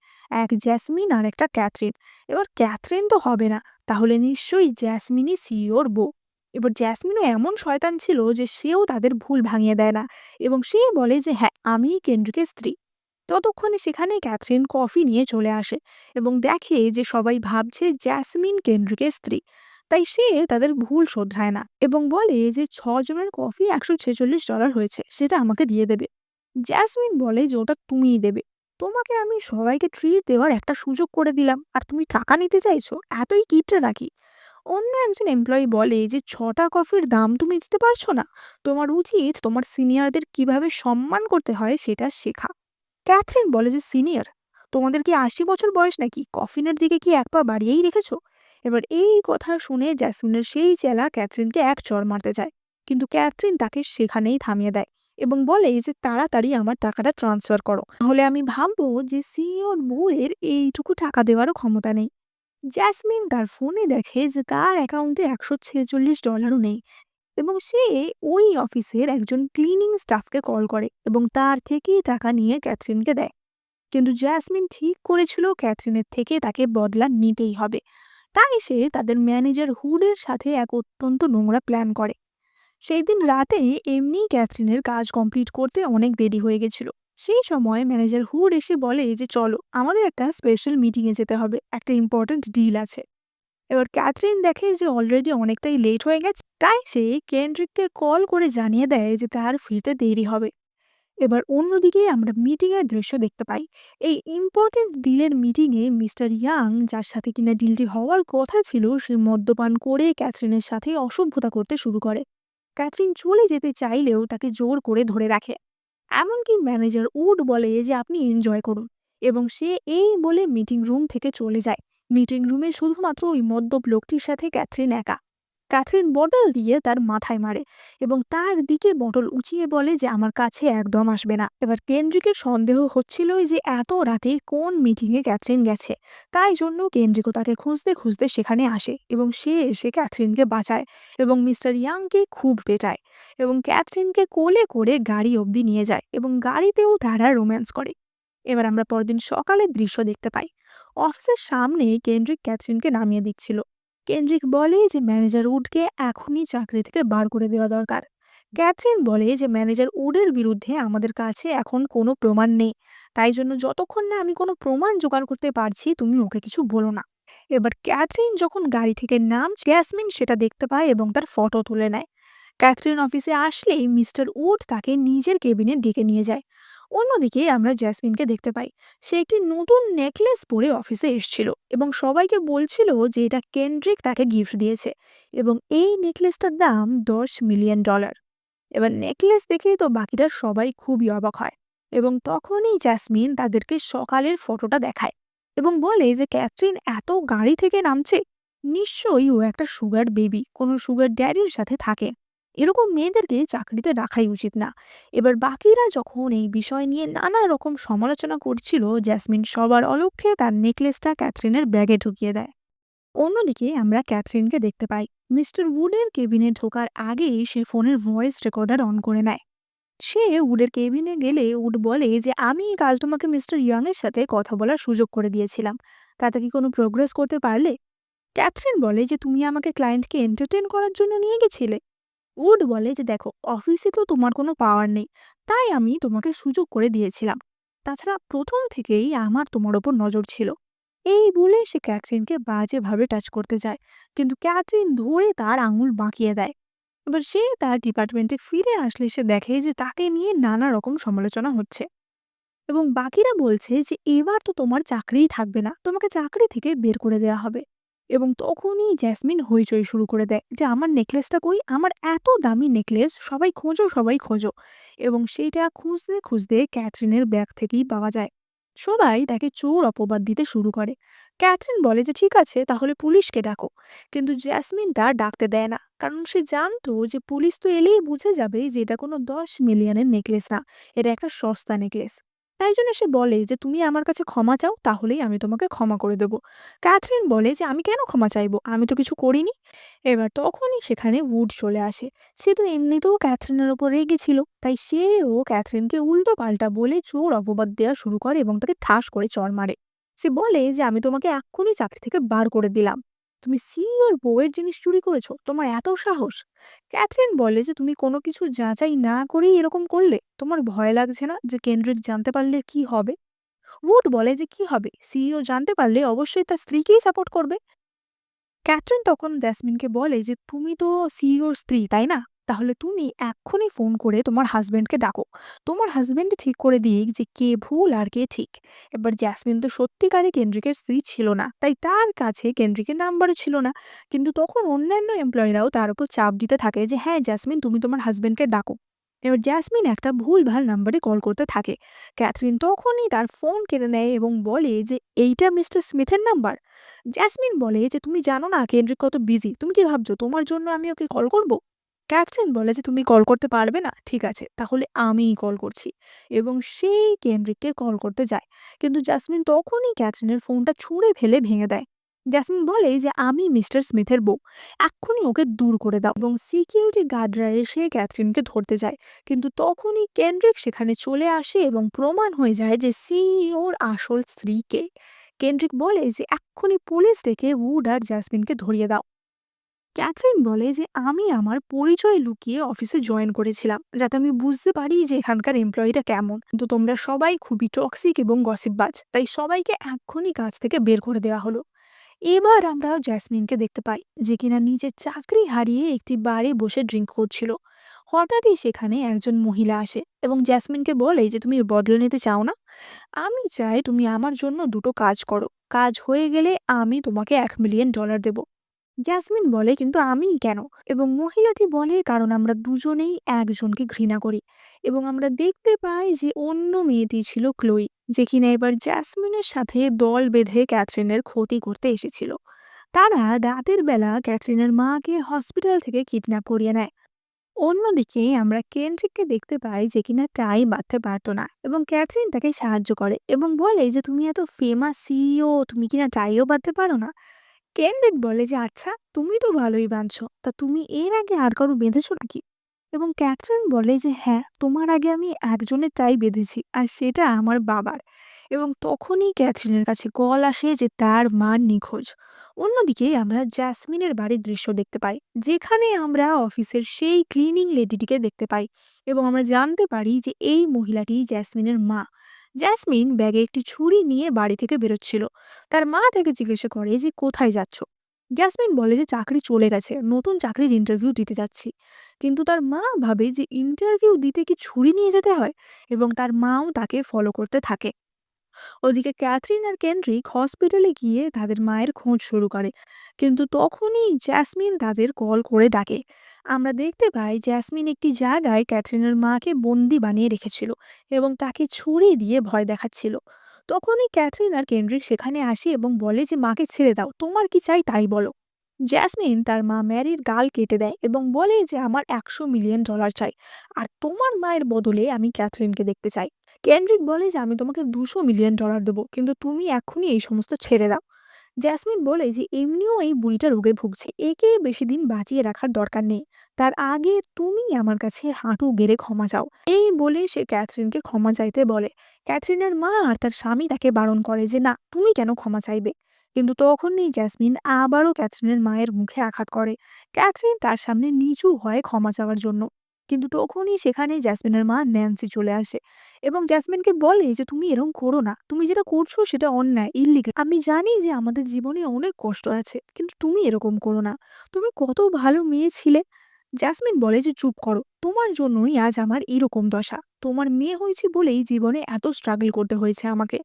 এক জ্যাসমিন আর একটা ক্যাথরিন। এবার ক্যাথরিন তো হবে না, তাহলে নিশ্চয়ই জ্যাসমিনই সিইওর বউ। এবার জ্যাসমিনও এমন শয়তান ছিল যে সেও তাদের ভুল ভাঙিয়ে দেয় না এবং সে বলে যে হ্যাঁ আমিই কেন্দ্রিকের স্ত্রী। ততক্ষণে সেখানে ক্যাথরিন কফি নিয়ে চলে আসে এবং দেখে যে সবাই ভাবছে জ্যাসমিন কেন্দ্রিকের স্ত্রী, তাই সে তাদের ভুল শোধরায় না এবং বলে যে 6 জনের কফি $146 হয়েছে, সেটা আমাকে দিয়ে দেবে। জ্যাসমিন বলে যে ওটা তুমিই দেবে, তোমাকে আমি সবাইকে ট্রিট দেওয়ার একটা সুযোগ করে দিলাম আর তুমি টাকা নিতে চাইছো, এতই কিপটে নাকি? অন্য একজন এমপ্লয়ি বলে যে 6টা কফির দাম তুমি দিতে পারছো না, তোমার উচিত তোমার সিনিয়রদের কিভাবে সম্মান করতে হয় সেটা শেখা। ক্যাথরিন বলে যে সিনিয়র, তোমাদের কি 80 বছর বয়স নাকি, কফিনের দিকে কি এক পা বাড়িয়েই রেখেছো? এবার এই কথা শুনে জ্যাসমিনের সেই চেলা ক্যাথরিনকে এক চড় মারতে চায়, কিন্তু ক্যাথরিন তাকে সেখানেই থামিয়ে দেয় এবং বলে যে তাড়াতাড়ি আমার টাকাটা ট্রান্সফার করো, নাহলে আমি ভাববো যে সিইওর বউয়ের এইটুকু টাকা দেওয়ারও ক্ষমতা নেই। জ্যাসমিন তার ফোনে দেখে যে তার অ্যাকাউন্টে $146ও নেই এবং সে ওই অফিসের একজন ক্লিনিং স্টাফকে কল করে এবং তার থেকেই টাকা নিয়ে ক্যাথরিনকে দেয়। কিন্তু জ্যাসমিন ঠিক করেছিল ক্যাথরিনের থেকে তাকে বদলা নিতেই হবে, তাই সে তাদের ম্যানেজার হুডের সাথে এক অত্যন্ত নোংরা প্ল্যান করে। সেই দিন রাতে এমনিই ক্যাথরিনের কাজ কমপ্লিট করতে অনেক দেরি হয়ে গেছিল। সেই সময় ম্যানেজার হুড এসে বলে যে চলো আমাদের একটা স্পেশাল মিটিংয়ে যেতে হবে, একটা ইম্পর্ট্যান্ট ডিল আছে। এবার ক্যাথরিন দেখে যে অলরেডি অনেকটাই লেট হয়ে গেছে, তাই সে কেন্ড্রিককে কল করে জানিয়ে দেয় যে তার ফিরতে দেরি হবে। এবার অন্যদিকে আমরা মিটিং এর দৃশ্য দেখতে পাই। এই ইম্পর্টেন্ট ডিলের মিটিং এ মিস্টার ইয়াং, যার সাথে কিনা ডিলটি হওয়ার কথা ছিল, সে মদ্যপান করে ক্যাথরিনের সাথে অসভ্যতা করতে শুরু করে। ক্যাথরিন চলে যেতে চাইলেও তাকে জোর করে ধরে রাখে। এমনকি ম্যানেজার উড বলে যে আপনি এনজয় করুন এবং সে এই বলে মিটিং রুম থেকে চলে যায়। মিটিং রুমে শুধুমাত্র ওই মদ্যপ লোকটির সাথে ক্যাথরিন একা। ক্যাথরিন বটল দিয়ে তার মাথায় মারে এবং তার দিকে বটল উঁচিয়ে বলে যে আমার কাছে একদম আসবে না। এবার কেন্দ্রিকের সন্দেহ হচ্ছিল যে এত রাতে কোন মিটিংয়ে ক্যাথরিন গেছে, তাই জন্য কেন্দ্রিকও তাকে খুঁজতে খুঁজতে সেখানে আসে এবং সে এসে ক্যাথরিনকে বাঁচায় এবং মিস্টার ইয়াংকে খুব পেটায় এবং ক্যাথরিনকে কোলে করে গাড়ি অবধি নিয়ে যায় এবং গাড়িতেও তারা রোম্যান্স করে। এবার আমরা পরদিন সকালের দৃশ্য দেখতে পাই। অফিসের সামনে কেন্দ্রিক ক্যাথরিনকে নামিয়ে দিচ্ছিল। কেন্দ্রিক বলে যে ম্যানেজার উডকে এখনই চাকরি থেকে বার করে দেওয়া দরকার। ক্যাথরিন বলে যে ম্যানেজার উডের বিরুদ্ধে আমাদের কাছে এখন কোনো প্রমাণ নেই, তাই জন্য যতক্ষণ না আমি কোনো প্রমাণ জোগাড় করতে পারছি তুমি ওকে কিছু বলো না। এবার ক্যাথরিন যখন গাড়ি থেকে জ্যাসমিন সেটা দেখতে পায় এবং তার ফটো তুলে নেয়। ক্যাথরিন অফিসে আসলেই মিস্টার উড তাকে নিজের কেবিনে ডেকে নিয়ে যায়। অন্যদিকে আমরা জ্যাসমিনকে দেখতে পাই, সে একটি নতুন নেকলেস পরে অফিসে এসেছিল এবং সবাইকে বলছিল যে এটা কেন্ড্রিক তাকে গিফট দিয়েছে এবং এই নেকলেসটার দাম $10 মিলিয়ন। এবার নেকলেস দেখেই তো বাকিরা সবাই খুবই অবাক হয় এবং তখনই জ্যাসমিন তাদেরকে সকালের ফটোটা দেখায় এবং বলে যে ক্যাথরিন এত গাড়ি থেকে নামছে, নিশ্চয়ই ও একটা সুগার বেবি, কোনো সুগার ড্যাডির সাথে থাকে, এরকম মেয়েদেরকে চাকরিতে রাখাই উচিত না। এবার বাকিরা যখন এই বিষয় নিয়ে নানা রকম সমালোচনা করছিল, জ্যাসমিন সবার অলক্ষ্যে তার নেকলেসটা ক্যাথরিনের ব্যাগে ঢুকিয়ে দেয়। অন্যদিকে আমরা ক্যাথরিনকে দেখতে পাই, মিস্টার উডের কেবিনে ঢোকার আগেই সে ফোনের ভয়েস রেকর্ডার অন করে নেয়। সে উডের কেবিনে গেলে উড বলে যে আমি কাল তোমাকে মিস্টার ইয়াং এর সাথে কথা বলার সুযোগ করে দিয়েছিলাম, তাতে কি কোনো প্রোগ্রেস করতে পারলে? ক্যাথরিন বলে যে তুমি আমাকে ক্লায়েন্টকে এন্টারটেন করার জন্য নিয়ে গেছিলে। উড বলে যে দেখো অফিসে তো তোমার কোনো পাওয়ার নেই, তাই আমি তোমাকে সুযোগ করে দিয়েছিলাম, তাছাড়া প্রথম থেকেই আমার তোমার ওপর নজর ছিল। এই বলে সে ক্যাথরিনকে বাজেভাবে টাচ করতে যায়, কিন্তু ক্যাথরিন ধরে তার আঙুল বাঁকিয়ে দেয়। এবার সে তার ডিপার্টমেন্টে ফিরে আসলে সে দেখে যে তাকে নিয়ে নানা রকম সমালোচনা হচ্ছে এবং বাকিরা বলছে যে এবার তো তোমার চাকরিই থাকবে না, তোমাকে চাকরি থেকে বের করে দেওয়া হবে। এবং তখনই জেসমিন হইচই শুরু করে দেয় যে আমার নেকলেসটা কই, আমার এত দামি নেকলেস, সবাই খোঁজো সবাই খোঁজো। এবং সেইটা খুঁজতে খুঁজতে ক্যাথরিনের ব্যাগ থেকেই পাওয়া যায়। সবাই তাকে চোর অপবাদ দিতে শুরু করে। ক্যাথরিন বলে যে ঠিক আছে, তাহলে পুলিশকে ডাকো। কিন্তু জেসমিন তা ডাকতে দেয় না, কারণ সে জানতো যে পুলিশ তো এলেই বুঝে যাবে যে এটা কোনো 10 মিলিয়নের নেকলেস না, এটা একটা সস্তা নেকলেস। তাই জন্য সে বলে যে তুমি আমার কাছে ক্ষমা চাও, তাহলেই আমি তোমাকে ক্ষমা করে দেব। ক্যাথরিন বলে যে আমি কেন ক্ষমা চাইবো, আমি তো কিছু করিনি। এবার তখনই সেখানে উড চলে আসে। সে তো এমনিতেও ক্যাথরিনের ওপর রেগে ছিল, তাই সেও ক্যাথরিনকে উল্টো পাল্টা বলে চোর অপবাদ দেওয়া শুরু করে এবং তাকে ঠাস করে চড় মারে। সে বলে যে আমি তোমাকে এক্ষুনি চাকরি থেকে বার করে দিলাম, তুমি সিইওর বউয়ের জিনিস চুরি করেছো, তোমার এত সাহস। ক্যাথরিন বলে যে তুমি কোনো কিছু যাচাই না করেই এরকম করলে, তোমার ভয় লাগছে না যে কেন্দ্রিক জানতে পারলে কি হবে? উড বলে যে কি হবে, সিইও জানতে পারলে অবশ্যই তার স্ত্রীকেই সাপোর্ট করবে। ক্যাথরিন তখন জেসমিনকে বলে যে তুমি তো সিইওর স্ত্রী, তাই না? তাহলে তুমি এক্ষুনি ফোন করে তোমার হাজবেন্ডকে ডাকো, তোমার হাজবেন্ড ঠিক করে দিক যে কে ভুল আর কে ঠিক। এবার জেসমিন তো সত্যিকারে কেন্দ্রিকের স্ত্রী ছিল না, তাই তার কাছে কেন্দ্রিকের নাম্বারও ছিল না। কিন্তু তখন অন্যান্য এমপ্লয়িরাও তার উপর চাপ দিতে থাকে যে হ্যাঁ জেসমিন, তুমি তোমার হাজবেন্ডকে ডাকো। এবার জেসমিন একটা ভুলভাল নাম্বারে কল করতে থাকে। ক্যাথরিন তখনই তার ফোন কেড়ে নেয় এবং বলে যে এইটা মিস্টার স্মিথের নাম্বার। জ্যাসমিন বলে যে তুমি জানো না কেন্দ্রিক কত বিজি, তুমি কি ভাবছো তোমার জন্য আমি ওকে কল করব? ক্যাথরিন বলে যে তুমি কল করতে পারবে না, ঠিক আছে তাহলে আমিই কল করছি। এবং সেই কেন্দ্রিককে কল করতে যায়। কিন্তু জাসমিন তখনই ক্যাথরিনের ফোনটা ছুঁড়ে ফেলে ভেঙে দেয়। জাসমিন বলে যে আমি মিস্টার স্মিথের বউ, এক্ষুনি ওকে দূর করে দাও। এবং সিকিউরিটি গার্ডরা এসে ক্যাথরিনকে ধরতে যায়। কিন্তু তখনই কেন্দ্রিক সেখানে চলে আসে এবং প্রমাণ হয়ে যায় যে সিইওর আসল স্ত্রীকে। কেন্দ্রিক বলে যে এক্ষুনি পুলিশ ডেকে উড আর জাসমিনকে ধরিয়ে দাও। ক্যাথরিন বলে যে আমি আমার পরিচয় লুকিয়ে অফিসে জয়েন করেছিলাম, যাতে আমি বুঝতে পারি যে এখানকার এমপ্লয়িটা কেমন, কিন্তু তোমরা সবাই খুবই টক্সিক এবং গসিপবাজ, তাই সবাইকে এক্ষুনি কাজ থেকে বের করে দেওয়া হলো। এবার আমরা জ্যাসমিনকে দেখতে পাই, যে কিনা নিজের চাকরি হারিয়ে একটি বারে বসে ড্রিঙ্ক করছিল। হঠাৎই সেখানে একজন মহিলা আসে এবং জ্যাসমিনকে বলে যে তুমি বদলে নিতে চাও না, আমি চাই তুমি আমার জন্য দুটো কাজ করো, কাজ হয়ে গেলে আমি তোমাকে $1 মিলিয়ন দেব। জ্যাসমিন বলে কিন্তু আমি কেন? এবং মহিলাটি বলে কারণ আমরা দুজনেই একজনকে ঘৃণা করি। এবং আমরা দেখতে পাই যে অন্য মেয়েটি ছিল ক্লোই, যে কিনা এবার জ্যাসমিনের সাথে দল বেঁধে ক্যাথরিনের ক্ষতি করতে এসেছিল। তারা রাতের বেলা ক্যাথরিনের মাকে হসপিটাল থেকে কিডন্যাপ করিয়ে নেয়। অন্যদিকে আমরা কেন্দ্রিককে দেখতে পাই যে কিনা টাই বাঁধতে পারতো না এবং ক্যাথরিন তাকে সাহায্য করে এবং বলে যে তুমি এত ফেমাস সিইও, তুমি কিনা টাইও বাঁধতে পারো না। কেন্দ্রিক বলে যে আচ্ছা, তুমি তো ভালোই বাঁধছো, তা তুমি এর আগে আর কারো বেঁধেছো নাকি? এবং ক্যাথরিন বলে যে হ্যাঁ, তোমার আগে আমি একজনের টাই বেঁধেছি, আর সেটা আমার বাবার। এবং তখনই ক্যাথরিনের কাছে কল আসে যে তার মা নিখোঁজ। অন্যদিকে আমরা জ্যাসমিনের বাড়ির দৃশ্য দেখতে পাই, যেখানে আমরা অফিসের সেই ক্লিনিং লেডিটিকে দেখতে পাই এবং আমরা জানতে পারি যে এই মহিলাটি জ্যাসমিনের মা। জ্যাসমিন ব্যাগে একটি ছুরি নিয়ে বাড়ি থেকে বেরোচ্ছিল। তার মা তাকে জিজ্ঞাসা করে যে কোথায় যাচ্ছ। জ্যাসমিন বলে যে চাকরি চলে গেছে, নতুন চাকরির ইন্টারভিউ দিতে যাচ্ছি। কিন্তু তার মা ভাবে যে ইন্টারভিউ দিতে কি ছুরি নিয়ে যেতে হয়, এবং তার মাও তাকে ফলো করতে থাকে। ওদিকে ক্যাথরিন আর কেন্ড্রিক হসপিটালে গিয়ে তাদের মায়ের খোঁজ শুরু করে। কিন্তু তখনই জ্যাসমিন তাদের কল করে ডাকে। আমরা দেখতে পাই জ্যাসমিন একটি জায়গায় ক্যাথরিনের মাকে বন্দি বানিয়ে রেখেছিল এবং তাকে ছুরি দিয়ে ভয় দেখাচ্ছিল। তখনই ক্যাথরিন আর কেন্ড্রিক সেখানে আসে এবং বলে যে মাকে ছেড়ে দাও, তোমার কি চাই তাই বলো। জ্যাসমিন তার মা ম্যারির গাল কেটে দেয় এবং বলে যে আমার $100 মিলিয়ন চাই, আর তোমার মায়ের বদলে আমি ক্যাথরিনকে দেখতে চাই। কেন্ড্রিক বলে যে আমি তোমাকে $200 মিলিয়ন দেবো, কিন্তু তুমি এক্ষুনি এই সমস্ত ছেড়ে দাও। জ্যাসমিন বলে যে এমনিও এই বুড়িটা রোগে ভুগছে, একে বেশি দিন বাঁচিয়ে রাখার দরকার নেই, তার আগে তুমি আমার কাছে হাঁটু গেড়ে ক্ষমা চাও। এই বলে সে ক্যাথরিনকে ক্ষমা চাইতে বলে। ক্যাথরিনের মা আর তার স্বামী তাকে বারণ করে যে না, তুমি কেন ক্ষমা চাইবে। কিন্তু তখনই জ্যাসমিন আবারও ক্যাথরিনের মায়ের মুখে আঘাত করে। ক্যাথরিন তার সামনে নিচু হয় ক্ষমা চাওয়ার জন্য। কিন্তু তখনই সেখানে জ্যাসমিনের মা ন্যান্সি চলে আসে এবং জ্যাসমিনকে বলে যে তুমি এরকম করো না, তুমি যেটা করছো সেটা অন্যায়, ইল্লিগাল। আমি জানি যে আমাদের জীবনে অনেক কষ্ট আছে, কিন্তু তুমি এরকম করো না, তুমি কত ভালো মেয়ে ছিলে। জাসমিন বলে যে চুপ করো, তোমার জন্যই আজ আমার এরকম দশা, তোমার মেয়ে হয়েছে বলেই জীবনে এত স্ট্রাগল করতে হয়েছে আমাকে।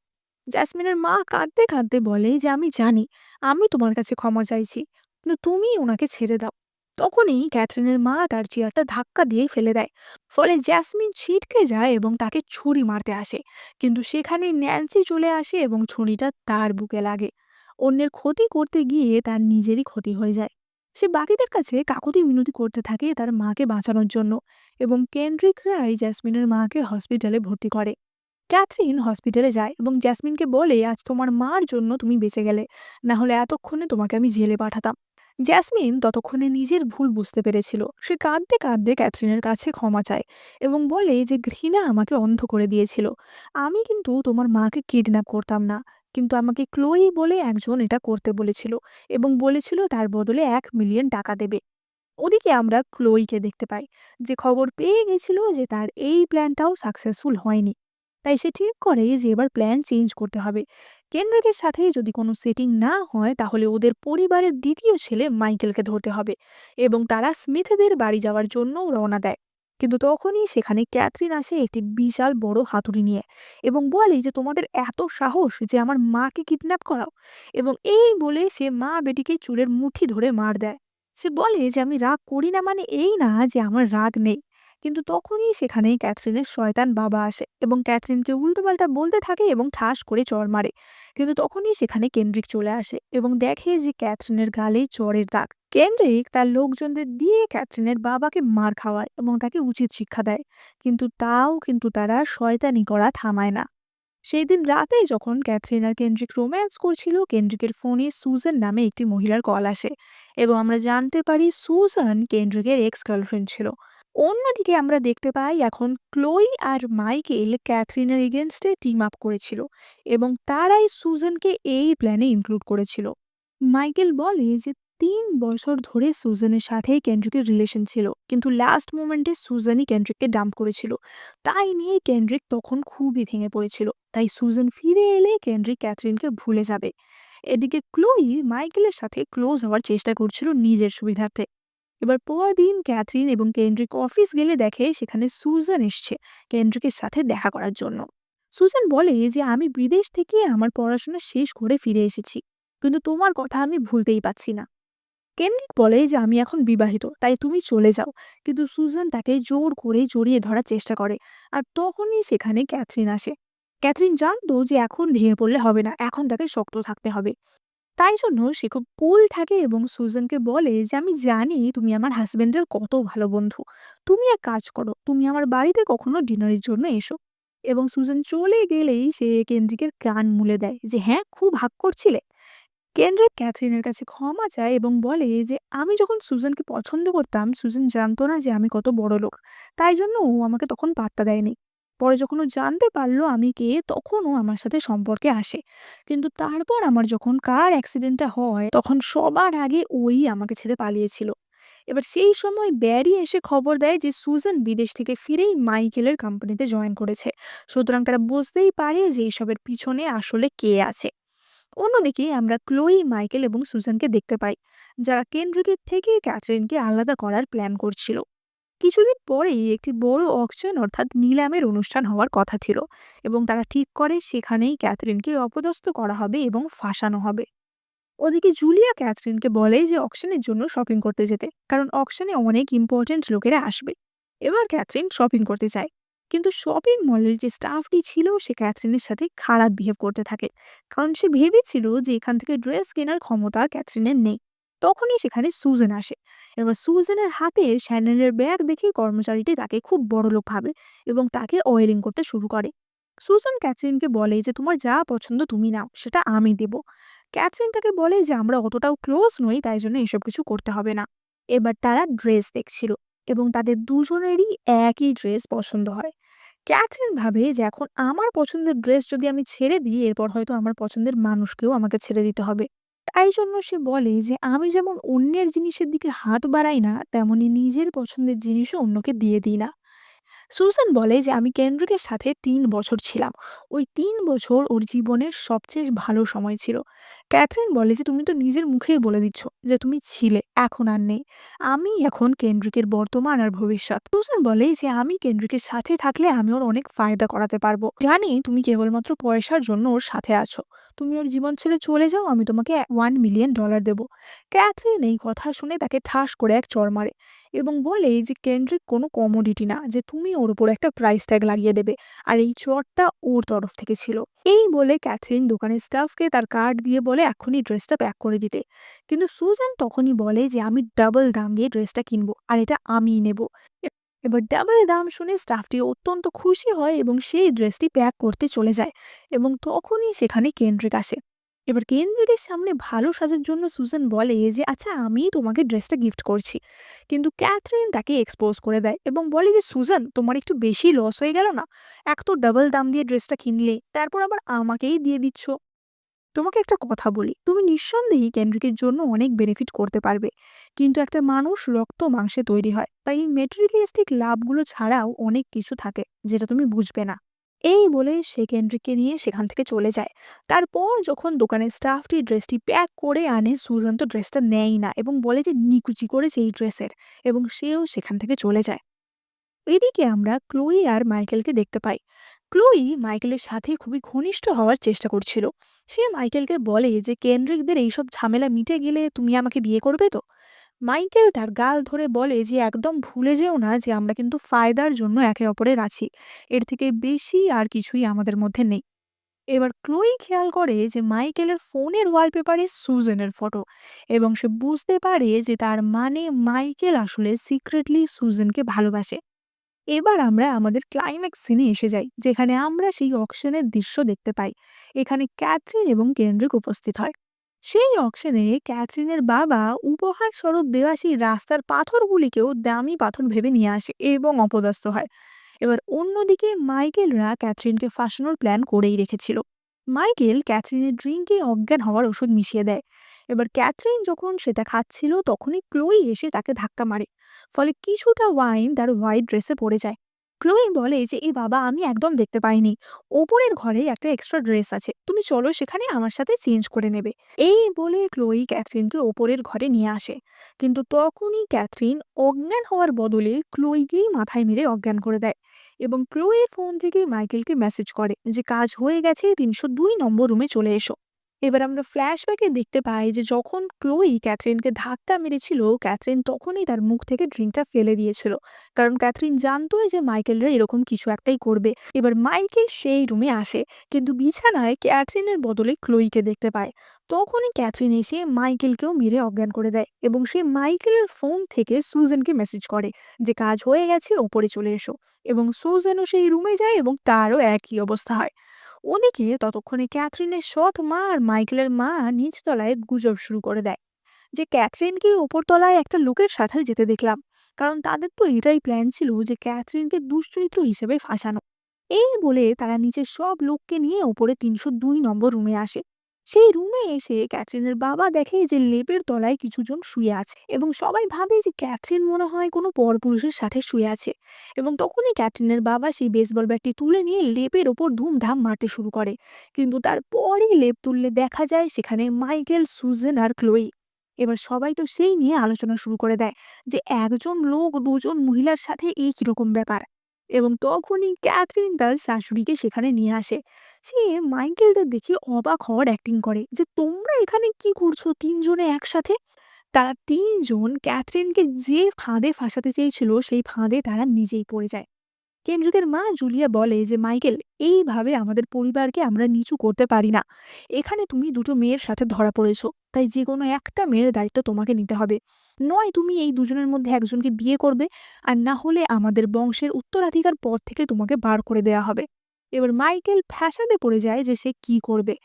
জাসমিনের মা কাঁদতে কাঁদতে বলে যে আমি জানি, আমি তোমার কাছে ক্ষমা চাইছি, কিন্তু তুমি ওনাকে ছেড়ে দাও। তখনই ক্যাথরিনের মা তার চেয়ারটা ধাক্কা দিয়ে ফেলে দেয়। ফলে জ্যাসমিন ছিটকে যায় এবং তাকে ছুরি মারতে আসে, কিন্তু সেখানে ন্যান্সি চলে আসে এবং ছুরিটা তার বুকে লাগে। অন্যের ক্ষতি করতে গিয়ে তার নিজেরই ক্ষতি হয়ে যায়। সে বাকিদের কাছে কাকুতি মিনতি করতে থাকে তার মাকে বাঁচানোর জন্য, এবং কেন্ড্রিক রাই জ্যাসমিনের মাকে হসপিটালে ভর্তি করে। ক্যাথরিন হসপিটালে যায় এবং জ্যাসমিনকে বলে আজ তোমার মার জন্য তুমি বেঁচে গেলে, না হলে এতক্ষণে তোমাকে আমি জেলে পাঠাতাম। জ্যাসমিন ততক্ষণে নিজের ভুল বুঝতে পেরেছিল। সে কাঁদতে কাঁদতে ক্যাথরিনের কাছে ক্ষমা চায় এবং বলে যে ঘৃণা আমাকে অন্ধ করে দিয়েছিল। আমি কিন্তু তোমার মাকে কিডন্যাপ করতাম না, কিন্তু আমাকে ক্লোই বলে একজন এটা করতে বলেছিল এবং বলেছিল তার বদলে 1 মিলিয়ন টাকা দেবে। ওদিকে আমরা ক্লোইকে দেখতে পাই, যে খবর পেয়ে গেছিল যে তার এই প্ল্যানটাও সাকসেসফুল হয়নি। তাই সে ঠিক করে যে এবার প্ল্যান চেঞ্জ করতে হবে। কেন্ড্রিকের সাথে যদি কোনো সেটিং না হয় তাহলে ওদের পরিবারের দ্বিতীয় ছেলে মাইকেলকে ধরতে হবে, এবং তারা স্মিথদের বাড়ি যাওয়ার জন্য রওনা দেয়। কিন্তু তখনই সেখানে ক্যাথরিন আসে একটি বিশাল বড় হাতুড়ি নিয়ে এবং বলে যে তোমাদের এত সাহস যে আমার মাকে কিডন্যাপ করাও, এবং এই বলে সে মা বেটিকে চুলের মুঠি ধরে মার দেয়। সে বলে যে আমি রাগ করি না মানে এই না যে আমার রাগ নেই। কিন্তু তখনই সেখানেই ক্যাথরিনের শয়তান বাবা আসে এবং ক্যাথরিনকে উল্টোপাল্টা বলতে থাকে এবং ঠাস করে চড় মারে। কিন্তু তখনই সেখানে কেন্ড্রিক চলে আসে এবং দেখে যে ক্যাথরিনের গালে চড়ের দাগ। কেন্ড্রিক তার লোকজনদের দিয়ে ক্যাথরিনের বাবাকে মার খাওয়ায় এবং তাকে উচিত শিক্ষা দেয়, কিন্তু তারা শয়তানি করা থামায় না। সেই দিন রাতে যখন ক্যাথরিন আর কেন্ড্রিক রোম্যান্স করছিল, কেন্ড্রিকের ফোনে সুজান নামে একটি মহিলার কল আসে এবং আমরা জানতে পারি সুজান কেন্ড্রিকের এক্স গার্লফ্রেন্ড ছিল। অন্যদিকে আমরা দেখতে পাই এখন ক্লোই আর মাইকেল ক্যাথরিনের এগেনস্টে টিম আপ করেছিল এবং তারাই সুজানকে এই প্ল্যানে ইনক্লুড করেছিল। মাইকেল বলে যে 3 বছর ধরে সুজানের সাথে কেন্ড্রিকের রিলেশন ছিল, কিন্তু লাস্ট মোমেন্টে সুজানই কেন্ড্রিককে ডাম্প করেছিল। তাই নিয়ে কেন্ড্রিক তখন খুবই ভেঙে পড়েছিল। তাই সুজান ফিরে এলে কেন্ড্রিক ক্যাথরিনকে ভুলে যাবে। এদিকে ক্লোই মাইকেলের সাথে ক্লোজ হওয়ার চেষ্টা করছিল নিজের সুবিধার্থে। এবার পরদিন ক্যাথরিন এবং কেন্ড্রিক অফিস গেলে দেখে সেখানে সুজান এসছে কেন্ড্রিকের সাথে দেখা করার জন্য। সুজান বলে যে আমি বিদেশ থেকে আমার পড়াশোনা শেষ করে ফিরে এসেছি, কিন্তু তোমার কথা আমি ভুলতেই পারছি না। কেন্ড্রিক বলে যে আমি এখন বিবাহিত, তাই তুমি চলে যাও। কিন্তু সুজান তাকে জোর করে জড়িয়ে ধরার চেষ্টা করে। আর তখনই সেখানে ক্যাথরিন আসে। ক্যাথরিন জানতো যে এখন ভেঙে পড়লে হবে না, এখন তাকে শক্ত থাকতে হবে। তাই জন্য সে খুব কুল থাকে এবং সুজানকে বলে যে আমি জানি তুমি আমার হাজবেন্ডের কত ভালো বন্ধু। তুমি এক কাজ করো, তুমি আমার বাড়িতে কখনো ডিনারের জন্য এসো। এবং সুজান চলে গেলেই সে কেন্দ্রিকের কান মুলে দেয় যে হ্যাঁ, খুব হাক করছিলে। কেন্দ্রিক ক্যাথরিনের কাছে ক্ষমা চায় এবং বলে যে আমি যখন সুজানকে পছন্দ করতাম, সুজান জানতো না যে আমি কত বড় লোক। তাই জন্য ও আমাকে তখন পাত্তা দেয়নি। পরে যখন ও জানতে পারলো আমি কে, তখন ও আমার সাথে সম্পর্কে আসে। কিন্তু তারপর আমার যখন কার অ্যাক্সিডেন্টটা হয় তখন সবার আগে ওই আমাকে ছেড়ে পালিয়েছিল। এবার সেই সময় ব্যারি এসে খবর দেয় যে সুজান বিদেশ থেকে ফিরেই মাইকেলের কোম্পানিতে জয়েন করেছে। সুতরাং তারা বুঝতেই পারে যে এসবের পিছনে আসলে কে আছে। অন্যদিকে আমরা ক্লোই, মাইকেল এবং সুজানকে দেখতে পাই, যারা কেন্দ্রিকের থেকে ক্যাথরিনকে আলাদা করার প্ল্যান করছিল। কিছুদিন পরেই একটি বড় অকশন অর্থাৎ নিলামের অনুষ্ঠান হওয়ার কথা ছিল, এবং তারা ঠিক করে সেখানেই ক্যাথরিনকে অপদস্থ করা হবে এবং ফাঁসানো হবে। ওদিকে জুলিয়া ক্যাথরিনকে বলে যে অকশনের জন্য শপিং করতে যেতে, কারণ অকশনে অনেক ইম্পর্টেন্ট লোকেরা আসবে। এবার ক্যাথরিন শপিং করতে চায়, কিন্তু শপিং মলের যে স্টাফটি ছিল সে ক্যাথরিনের সাথে খারাপ বিহেভ করতে থাকে, কারণ সে ভেবেছিল যে এখান থেকে ড্রেস কেনার ক্ষমতা ক্যাথরিনের নেই। তখনই সেখানে সুজান আসে। এবার সুজানের হাতে শ্যানেলের ব্যাগ দেখে কর্মচারীটি তাকে খুব বড়লোক ভাবে এবং তাকে অয়েলিং করতে শুরু করে। সুজান ক্যাথরিনকে বলে যে তোমার যা পছন্দ তুমি নাও, সেটা আমি দেব। ক্যাথরিন তাকে বলে যে আমরা অতটাও ক্লোজ নই, তাই জন্য এসব কিছু করতে হবে না। এবার তারা ড্রেস দেখছিল এবং তাদের দুজনেরই একই ড্রেস পছন্দ হয়। ক্যাথরিন ভাবে যে এখন আমার পছন্দের ড্রেস যদি আমি ছেড়ে দিই, এরপর হয়তো আমার পছন্দের মানুষকেও আমাকে ছেড়ে দিতে হবে। তাই জন্য সে বলে যে আমি যেমন অন্যের জিনিসের দিকে হাত বাড়াই না, তেমনি নিজের পছন্দের জিনিসও অন্যকে দিয়ে দিই না। সুসান বলে যে আমি কেন্ড্রিকের সাথে ৩ বছর ছিলাম। ওই ৩ বছর ওর জীবনের সবচেয়ে ভালো সময় ছিল। ক্যাথরিন বলে যে তুমি তো নিজের মুখেই বলে দিচ্ছ যে তুমি ছিলে, এখন আর নেই। আমি এখন কেন্ড্রিকের বর্তমান আর ভবিষ্যৎ। সুসান বলে যে আমি কেন্ড্রিকের সাথে থাকলে আমি ওর অনেক ফায়দা করাতে পারবো। জানি তুমি কেবলমাত্র পয়সার জন্য ওর সাথে আছো। তুমি ওর জীবন ছেড়ে চলে যাও, আমি তোমাকে $1 মিলিয়ন দেবো। ক্যাথরিন এই কথা শুনে তাকে ঠাস করে এক চড় মারে এবং বলে যে কেন্ড্রিক কোনো কমোডিটি না যে তুমি ওর উপর একটা প্রাইস ট্যাগ লাগিয়ে দেবে। আর এই চড়টা ওর তরফ থেকে ছিল। এই বলে ক্যাথরিন দোকানের স্টাফকে তার কার্ড দিয়ে বলে এখনই ড্রেসটা প্যাক করে দিতে। কিন্তু সুজান তখনই বলে যে আমি ডাবল দাম দিয়ে ড্রেসটা কিনবো আর এটা আমিই নেব। এবার ডাবল দাম শুনে স্টাফটি অত্যন্ত খুশি হয় এবং সেই ড্রেসটি প্যাক করতে চলে যায়। এবং তখনই সেখানে কেন্ড্রিক আসে। এবার কেন্দ্রিকের সামনে ভালো সাজার জন্য সুজান বলে যে আচ্ছা আমি তোমাকে ড্রেসটা গিফট করছি। কিন্তু ক্যাথরিন তাকে এক্সপোজ করে দেয় এবং বলে যে সুজান তোমার একটু বেশি লস হয়ে গেল না? এক তো ডাবল দাম দিয়ে ড্রেসটা কিনলে, তারপর আবার আমাকেই দিয়ে দিচ্ছ। তোমাকে একটা কথা বলি, তুমি নিঃসন্দেহে কেন্দ্রিকের জন্য অনেক বেনিফিট করতে পারবে, কিন্তু একটা মানুষ রক্ত মাংসে তৈরি হয়, তাই মেটেরিয়ালিস্টিক লাভগুলো ছাড়াও অনেক কিছু থাকে যেটা তুমি বুঝবে না। এই বলে সে কেন্দ্রিককে নিয়ে সেখান থেকে চলে যায়। তারপর যখন দোকানের স্টাফটি ড্রেসটি প্যাক করে আনে, সুজান তো ড্রেসটা নেয় না এবং বলে যে নিকুচি করেছে এই ড্রেসের, এবং সেও সেখান থেকে চলে যায়। এদিকে আমরা ক্লোই আর মাইকেলকে দেখতে পাই। ক্লোই মাইকেলের সাথে খুবই ঘনিষ্ঠ হওয়ার চেষ্টা করছিল। সে মাইকেলকে বলে যে কেন্দ্রিকদের এইসব ঝামেলা মিটে গেলে তুমি আমাকে বিয়ে করবে তো? মাইকেল তার গাল ধরে বলে যে একদম ভুলে যেও না যে আমরা কিন্তু ফায়দার জন্য একে অপরের আছি। এর থেকে বেশি আর কিছুই আমাদের মধ্যে নেই। এবার ক্লোই খেয়াল করে যে মাইকেলের ফোনের ওয়ালপেপারে সুজেনের ফটো, এবং সে বুঝতে পারে যে তার মানে মাইকেল আসলে সিক্রেটলি সুজেনকে ভালোবাসে। এবার আমরা আমাদের ক্লাইম্যাক্স সিনে এসে যাই, যেখানে আমরা সেই অকশনের দৃশ্য দেখতে পাই। এখানে ক্যাথরিন এবং কেন্দ্রিক উপস্থিত হয়। সেই অকশনে ক্যাথরিনের বাবা উপহার স্বরূপ দেওয়া সেই রাস্তার পাথরগুলিকেও দামি পাথর ভেবে নিয়ে আসে এবং অপদস্থ হয়। এবার অন্যদিকে মাইকেলরা ক্যাথরিনকে ফাঁসানোর প্ল্যান করেই রেখেছিল। মাইকেল ক্যাথরিনের ড্রিঙ্কে অজ্ঞান হওয়ার ওষুধ মিশিয়ে দেয়। এবার ক্যাথরিন যখন সেটা খাচ্ছিল তখনই ক্লোই এসে তাকে ধাক্কা মারে। ফলে কিছুটা ওয়াইন তার হোয়াইট ড্রেসে পড়ে যায়। ক্লোই বলে যে এই বাবা আমি একদম দেখতে পাইনি, ওপরের ঘরে একটা এক্সট্রা ড্রেস আছে, তুমি চলো সেখানে আমার সাথে চেঞ্জ করে নেবে। এই বলে ক্লোই ক্যাথরিনকে ওপরের ঘরে নিয়ে আসে। কিন্তু তখনই ক্যাথরিন অজ্ঞান হওয়ার বদলে ক্লোইকেই মাথায় মেরে অজ্ঞান করে দেয় এবং ক্লোয়ের ফোন থেকে মাইকেলকে মেসেজ করে যে কাজ হয়ে গেছে, ৩০২ নম্বর রুমে চলে এসো। এবার আমরা ফ্ল্যাশব্যাকে দেখতে পাই যে যখন ক্লোই ক্যাথরিনকে ধাক্কা মেরেছিল, ক্যাথরিন তখনই তার মুখ থেকে ড্রিঙ্কটা ফেলে দিয়েছিল, কারণ ক্যাথরিন জানতোই যে মাইকেলরা এরকম কিছু একটাই করবে। এবার মাইকেল সেই রুমে আসে, কিন্তু বিছানায় ক্যাথরিনের বদলে ক্লোইকে দেখতে পায়। তখনই ক্যাথরিন এসে মাইকেলকেও মেরে অজ্ঞান করে দেয় এবং সে মাইকেলের ফোন থেকে সুজেনকে মেসেজ করে যে কাজ হয়ে গেছে, ওপরে চলে এসো। এবং সুজেনও সেই রুমে যায় এবং তারও একই অবস্থা হয়। ওদিকে ততক্ষণে ক্যাথরিনের সৎ মা আর মাইকেলের মা নিচতলায় গুজব শুরু করে দেয় যে ক্যাথরিনকে ওপরতলায় একটা লোকের সাথে যেতে দেখলাম, কারণ তাদের তো এটাই প্ল্যান ছিল যে ক্যাথরিনকে দুশ্চরিত্র হিসেবে ফাঁসানো। এই বলে তারা নিচের সব লোককে নিয়ে ওপরে ৩০২ নম্বর রুমে আসে। সেই রুমে এসে ক্যাথরিনের বাবা দেখে যে লেপের তলায় কিছুজন শুয়ে আছে এবং সবাই ভাবে যে ক্যাথরিন মনে হয় কোনো পরপুরুষের সাথে শুয়ে আছে। এবং তখনই ক্যাথরিনের বাবা সেই বেসবল ব্যাটটি তুলে নিয়ে লেপের ওপর ধুমধাম মারতে শুরু করে। কিন্তু তারপরেই লেপ তুললে দেখা যায় সেখানে মাইকেল, সুজেন আর ক্লোই। এবার সবাই তো সেই নিয়ে আলোচনা শুরু করে দেয় যে একজন লোক দুজন মহিলার সাথে এই কিরকম ব্যাপার। এবং তখনই ক্যাথরিন তার শাশুড়িকে সেখানে নিয়ে আসে। সে মাইকেলদের দেখে অবাক হওয়ার অ্যাক্টিং করে যে তোমরা এখানে কি করছো তিনজনে একসাথে। তারা তিনজন ক্যাথরিনকে যে ফাঁদে ফাঁসাতে চেয়েছিল সেই ফাঁদে তারা নিজেই পড়ে যায়। কেন্দ্রিকের মা জুলিয়া বলে যে মাইকেল, এইভাবে আমাদের পরিবারকে আমরা নিচু করতে পারি না। এখানে তুমি দুটো মেয়ের সাথে ধরা পড়েছো, তাই যে কোনো একটা মেয়ের দায়িত্ব তোমাকে নিতে হবে। নয় তুমি এই দুজনের মধ্যে একজনকে বিয়ে করবে, আর না হলে আমাদের বংশের উত্তরাধিকার পদ থেকে তোমাকে বার করে দেয়া হবে। এবার মাইকেল ফ্যাসাদে পড়ে যায় যে সে কি করবে।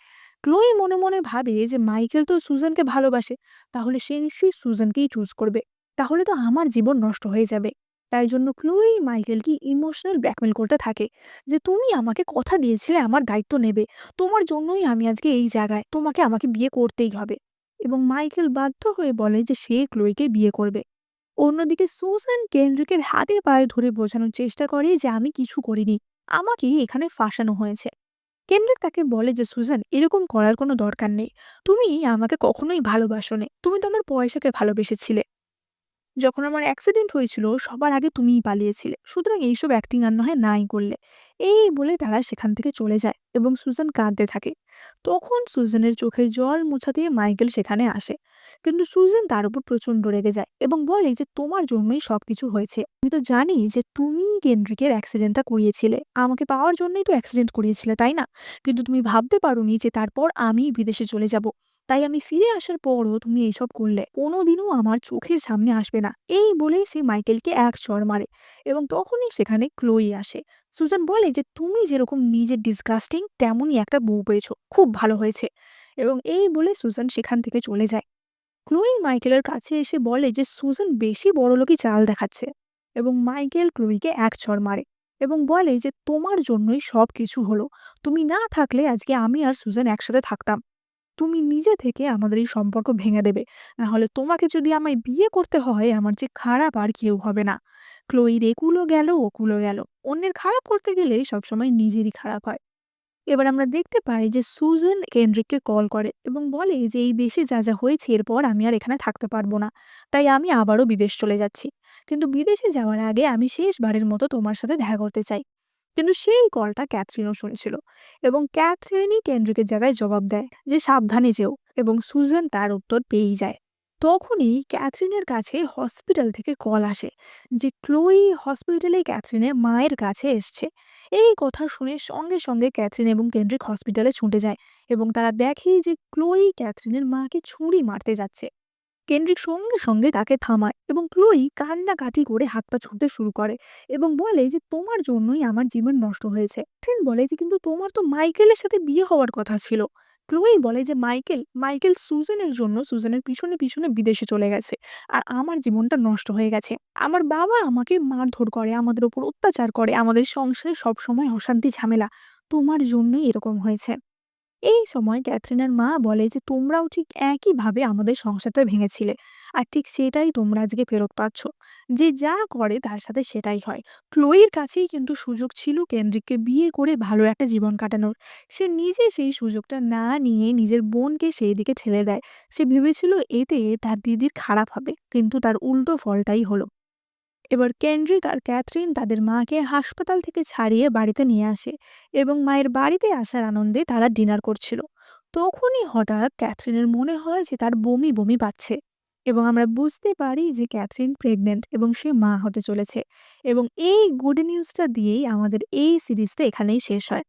ক্লোই মনে মনে ভাবে যে মাইকেল তো সুজানকে ভালোবাসে, তাহলে সে নিশ্চয়ই সুজানকেই চুজ করবে। তাহলে তো আমার জীবন নষ্ট হয়ে যাবে। তাই জন্য ক্লোই মাইকেলকে ইমোশনাল ব্ল্যাকমেল করতে থাকে যে তুমি আমাকে কথা দিয়েছিলে আমার দায়িত্ব নেবে, তোমার জন্যই আমি আজকে এই জায়গায়, তোমাকে আমাকে বিয়ে করতেই হবে। এবং মাইকেল বাধ্য হয়ে বলে যে সে ক্লোইকে বিয়ে করবে। অন্যদিকে সুসান কেন্ড্রিকের হাতে পায়ে ধরে বোঝানোর চেষ্টা করে যে আমি কিছু করিনি, আমাকে এখানে ফাঁসানো হয়েছে। কেন্ড্রিক তাকে বলে যে সুজান, এরকম করার কোনো দরকার নেই। তুমি আমাকে কখনোই ভালোবাসোনি, তুমি তো আমার পয়সাকে ভালোবেসেছিলে। যখন আমার অ্যাক্সিডেন্ট হয়েছিল সবার আগে তুমিই পালিয়েছিলে, সুতরাং এইসব অ্যাক্টিং আর না হয় নাই করলে। এই বলে তারা সেখান থেকে চলে যায় এবং সুজান কাঁদতে থাকে। তখন সুজানের চোখের জল মোছাতে মাইকেল সেখানে আসে, কিন্তু সুজান তার উপর প্রচন্ড রেগে যায় এবং বলে যে তোমার জন্যই সবকিছু হয়েছে। আমি তো জানি যে তুমি কেন্ড্রিকের অ্যাক্সিডেন্টটা করিয়েছিলে, আমাকে পাওয়ার জন্যই তো অ্যাক্সিডেন্ট করিয়েছিলে, তাই না? কিন্তু তুমি ভাবতে পারোনি যে তারপর আমি বিদেশে চলে যাব। তাই আমি ফিরে আসার পরও তুমি এইসব করলে, কোনোদিনও আমার চোখের সামনে আসবে না। এই বলেই সে মাইকেলকে এক চড় মারে এবং তখনই সেখানে ক্লোই আসে। সুজান বলে যে তুমি যেরকম নিজে ডিসগাস্টিং, তেমনই একটা বউ পেয়েছো, খুব ভালো হয়েছে। এবং এই বলে সুজান সেখান থেকে চলে যায়। ক্লোই মাইকেলের কাছে এসে বলে যে সুজান বেশি বড়লোকি চাল দেখাচ্ছে এবং মাইকেল ক্লোইকে এক চড় মারে এবং বলে যে তোমার জন্যই সব কিছু হলো। তুমি না থাকলে আজকে আমি আর সুজান একসাথে থাকতাম। তুমি নিজে থেকে আমাদের এই সম্পর্ক ভেঙে দেবে। না হলে তোমাকে যদি আমায় বিয়ে করতে হয়, আমার যে খারাপ আর কেউ হবে না। ক্লোইর একুলো গেল, ওকুলো গেল। অন্যের খারাপ করতে গেলে সবসময় নিজেরই খারাপ হয়। এবার আমরা দেখতে পাই যে সুজান কেন্ড্রিককে কল করে এবং বলে যে এই দেশে যা যা হয়েছে, এরপর আমি আর এখানে থাকতে পারবো না। তাই আমি আবারও বিদেশ চলে যাচ্ছি। কিন্তু বিদেশে যাওয়ার আগে আমি শেষবারের মতো তোমার সাথে দেখা করতে চাই। কিন্তু সেই কলটা ক্যাথরিনও শুনেছিল এবং ক্যাথরিনই কেন্ড্রিকের জায়গায় জবাব দেয় যে সাবধানে যেও, এবং সুজান তার উত্তর পেয়েই যায়। তখনই ক্যাথরিনের কাছে হসপিটাল থেকে কল আসে যে ক্লোই হসপিটালে ক্যাথরিনের মায়ের কাছে এসছে। এই কথা শুনে সঙ্গে সঙ্গে ক্যাথরিন এবং কেন্ড্রিক হসপিটালে ছুটে যায় এবং তারা দেখে যে ক্লোই ক্যাথরিনের মাকে ছুরি মারতে যাচ্ছে। কেন্ড্রিক সঙ্গে সঙ্গে তাকে থামায় এবং ক্লোই কান্নাকাটি করে হাত পা ছুঁতে শুরু করে এবং বলে যে তোমার জন্যই আমার জীবন নষ্ট হয়েছে। ট্রিন বলে যে কিন্তু তোমার তো মাইকেলের সাথে বিয়ে হওয়ার কথা ছিল। ক্লোই বলে যে মাইকেল মাইকেল সুজানের জন্য সুজানের পিছনে পিছনে বিদেশে চলে গেছে, আর আমার জীবনটা নষ্ট হয়ে গেছে। আমার বাবা আমাকে মারধর করে, আমাদের উপর অত্যাচার করে, আমাদের সংসারে সবসময় অশান্তি ঝামেলা, তোমার জন্যই এরকম হয়েছে। এই সময় ক্যাথরিনের মা বলে যে তোমরাও ঠিক একইভাবে আমাদের সংসারটা ভেঙেছিলে, আর ঠিক সেটাই তোমরা আজকে ফেরত পাচ্ছ। যে যা করে তার সাথে সেটাই হয়। ক্লোইর কাছেই কিন্তু সুযোগ ছিল কেন্দ্রিককে বিয়ে করে ভালো একটা জীবন কাটানোর। সে নিজে সেই সুযোগটা না নিয়ে নিজের বোনকে সেই দিকে ঠেলে দেয়। সে ভেবেছিল এতে তার দিদির খারাপ হবে, কিন্তু তার উল্টো ফলটাই হলো। এবার কেন্ড্রিক আর ক্যাথরিন তাদের মাকে হাসপাতাল থেকে ছাড়িয়ে বাড়িতে নিয়ে আসে এবং মায়ের বাড়িতে আসার আনন্দে তারা ডিনার করছিল। তখনই হঠাৎ ক্যাথরিনের মনে হয় যে তার বমি বমি পাচ্ছে এবং আমরা বুঝতে পারি যে ক্যাথরিন প্রেগনেন্ট এবং সে মা হতে চলেছে। এবং এই গুড নিউজটা দিয়েই আমাদের এই সিরিজটা এখানেই শেষ হয়।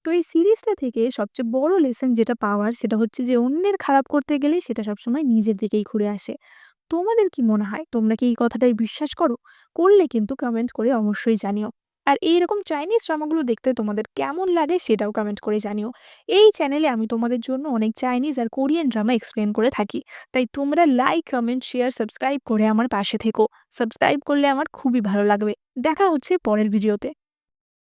তো এই সিরিজটা থেকে সবচেয়ে বড় লেসন যেটা পাওয়ার, সেটা হচ্ছে যে অন্যের খারাপ করতে গেলে সেটা সবসময় নিজের দিকেই ঘুরে আসে। তোমাদের কি মনে হয়? তোমরা কি এই কথাটাই বিশ্বাস করো? করলে কিন্তু কমেন্ট করে অবশ্যই জানিও। আর এইরকম চাইনিজ ড্রামাগুলো দেখতে তোমাদের কেমন লাগে সেটাও কমেন্ট করে জানিও। এই চ্যানেলে আমি তোমাদের জন্য অনেক চাইনিজ আর কোরিয়ান ড্রামা এক্সপ্লেন করে থাকি। তাই তোমরা লাইক, কমেন্ট, শেয়ার, সাবস্ক্রাইব করে আমার পাশে থেকো। সাবস্ক্রাইব করলে আমার খুবই ভালো লাগবে। দেখা হচ্ছে পরের ভিডিওতে।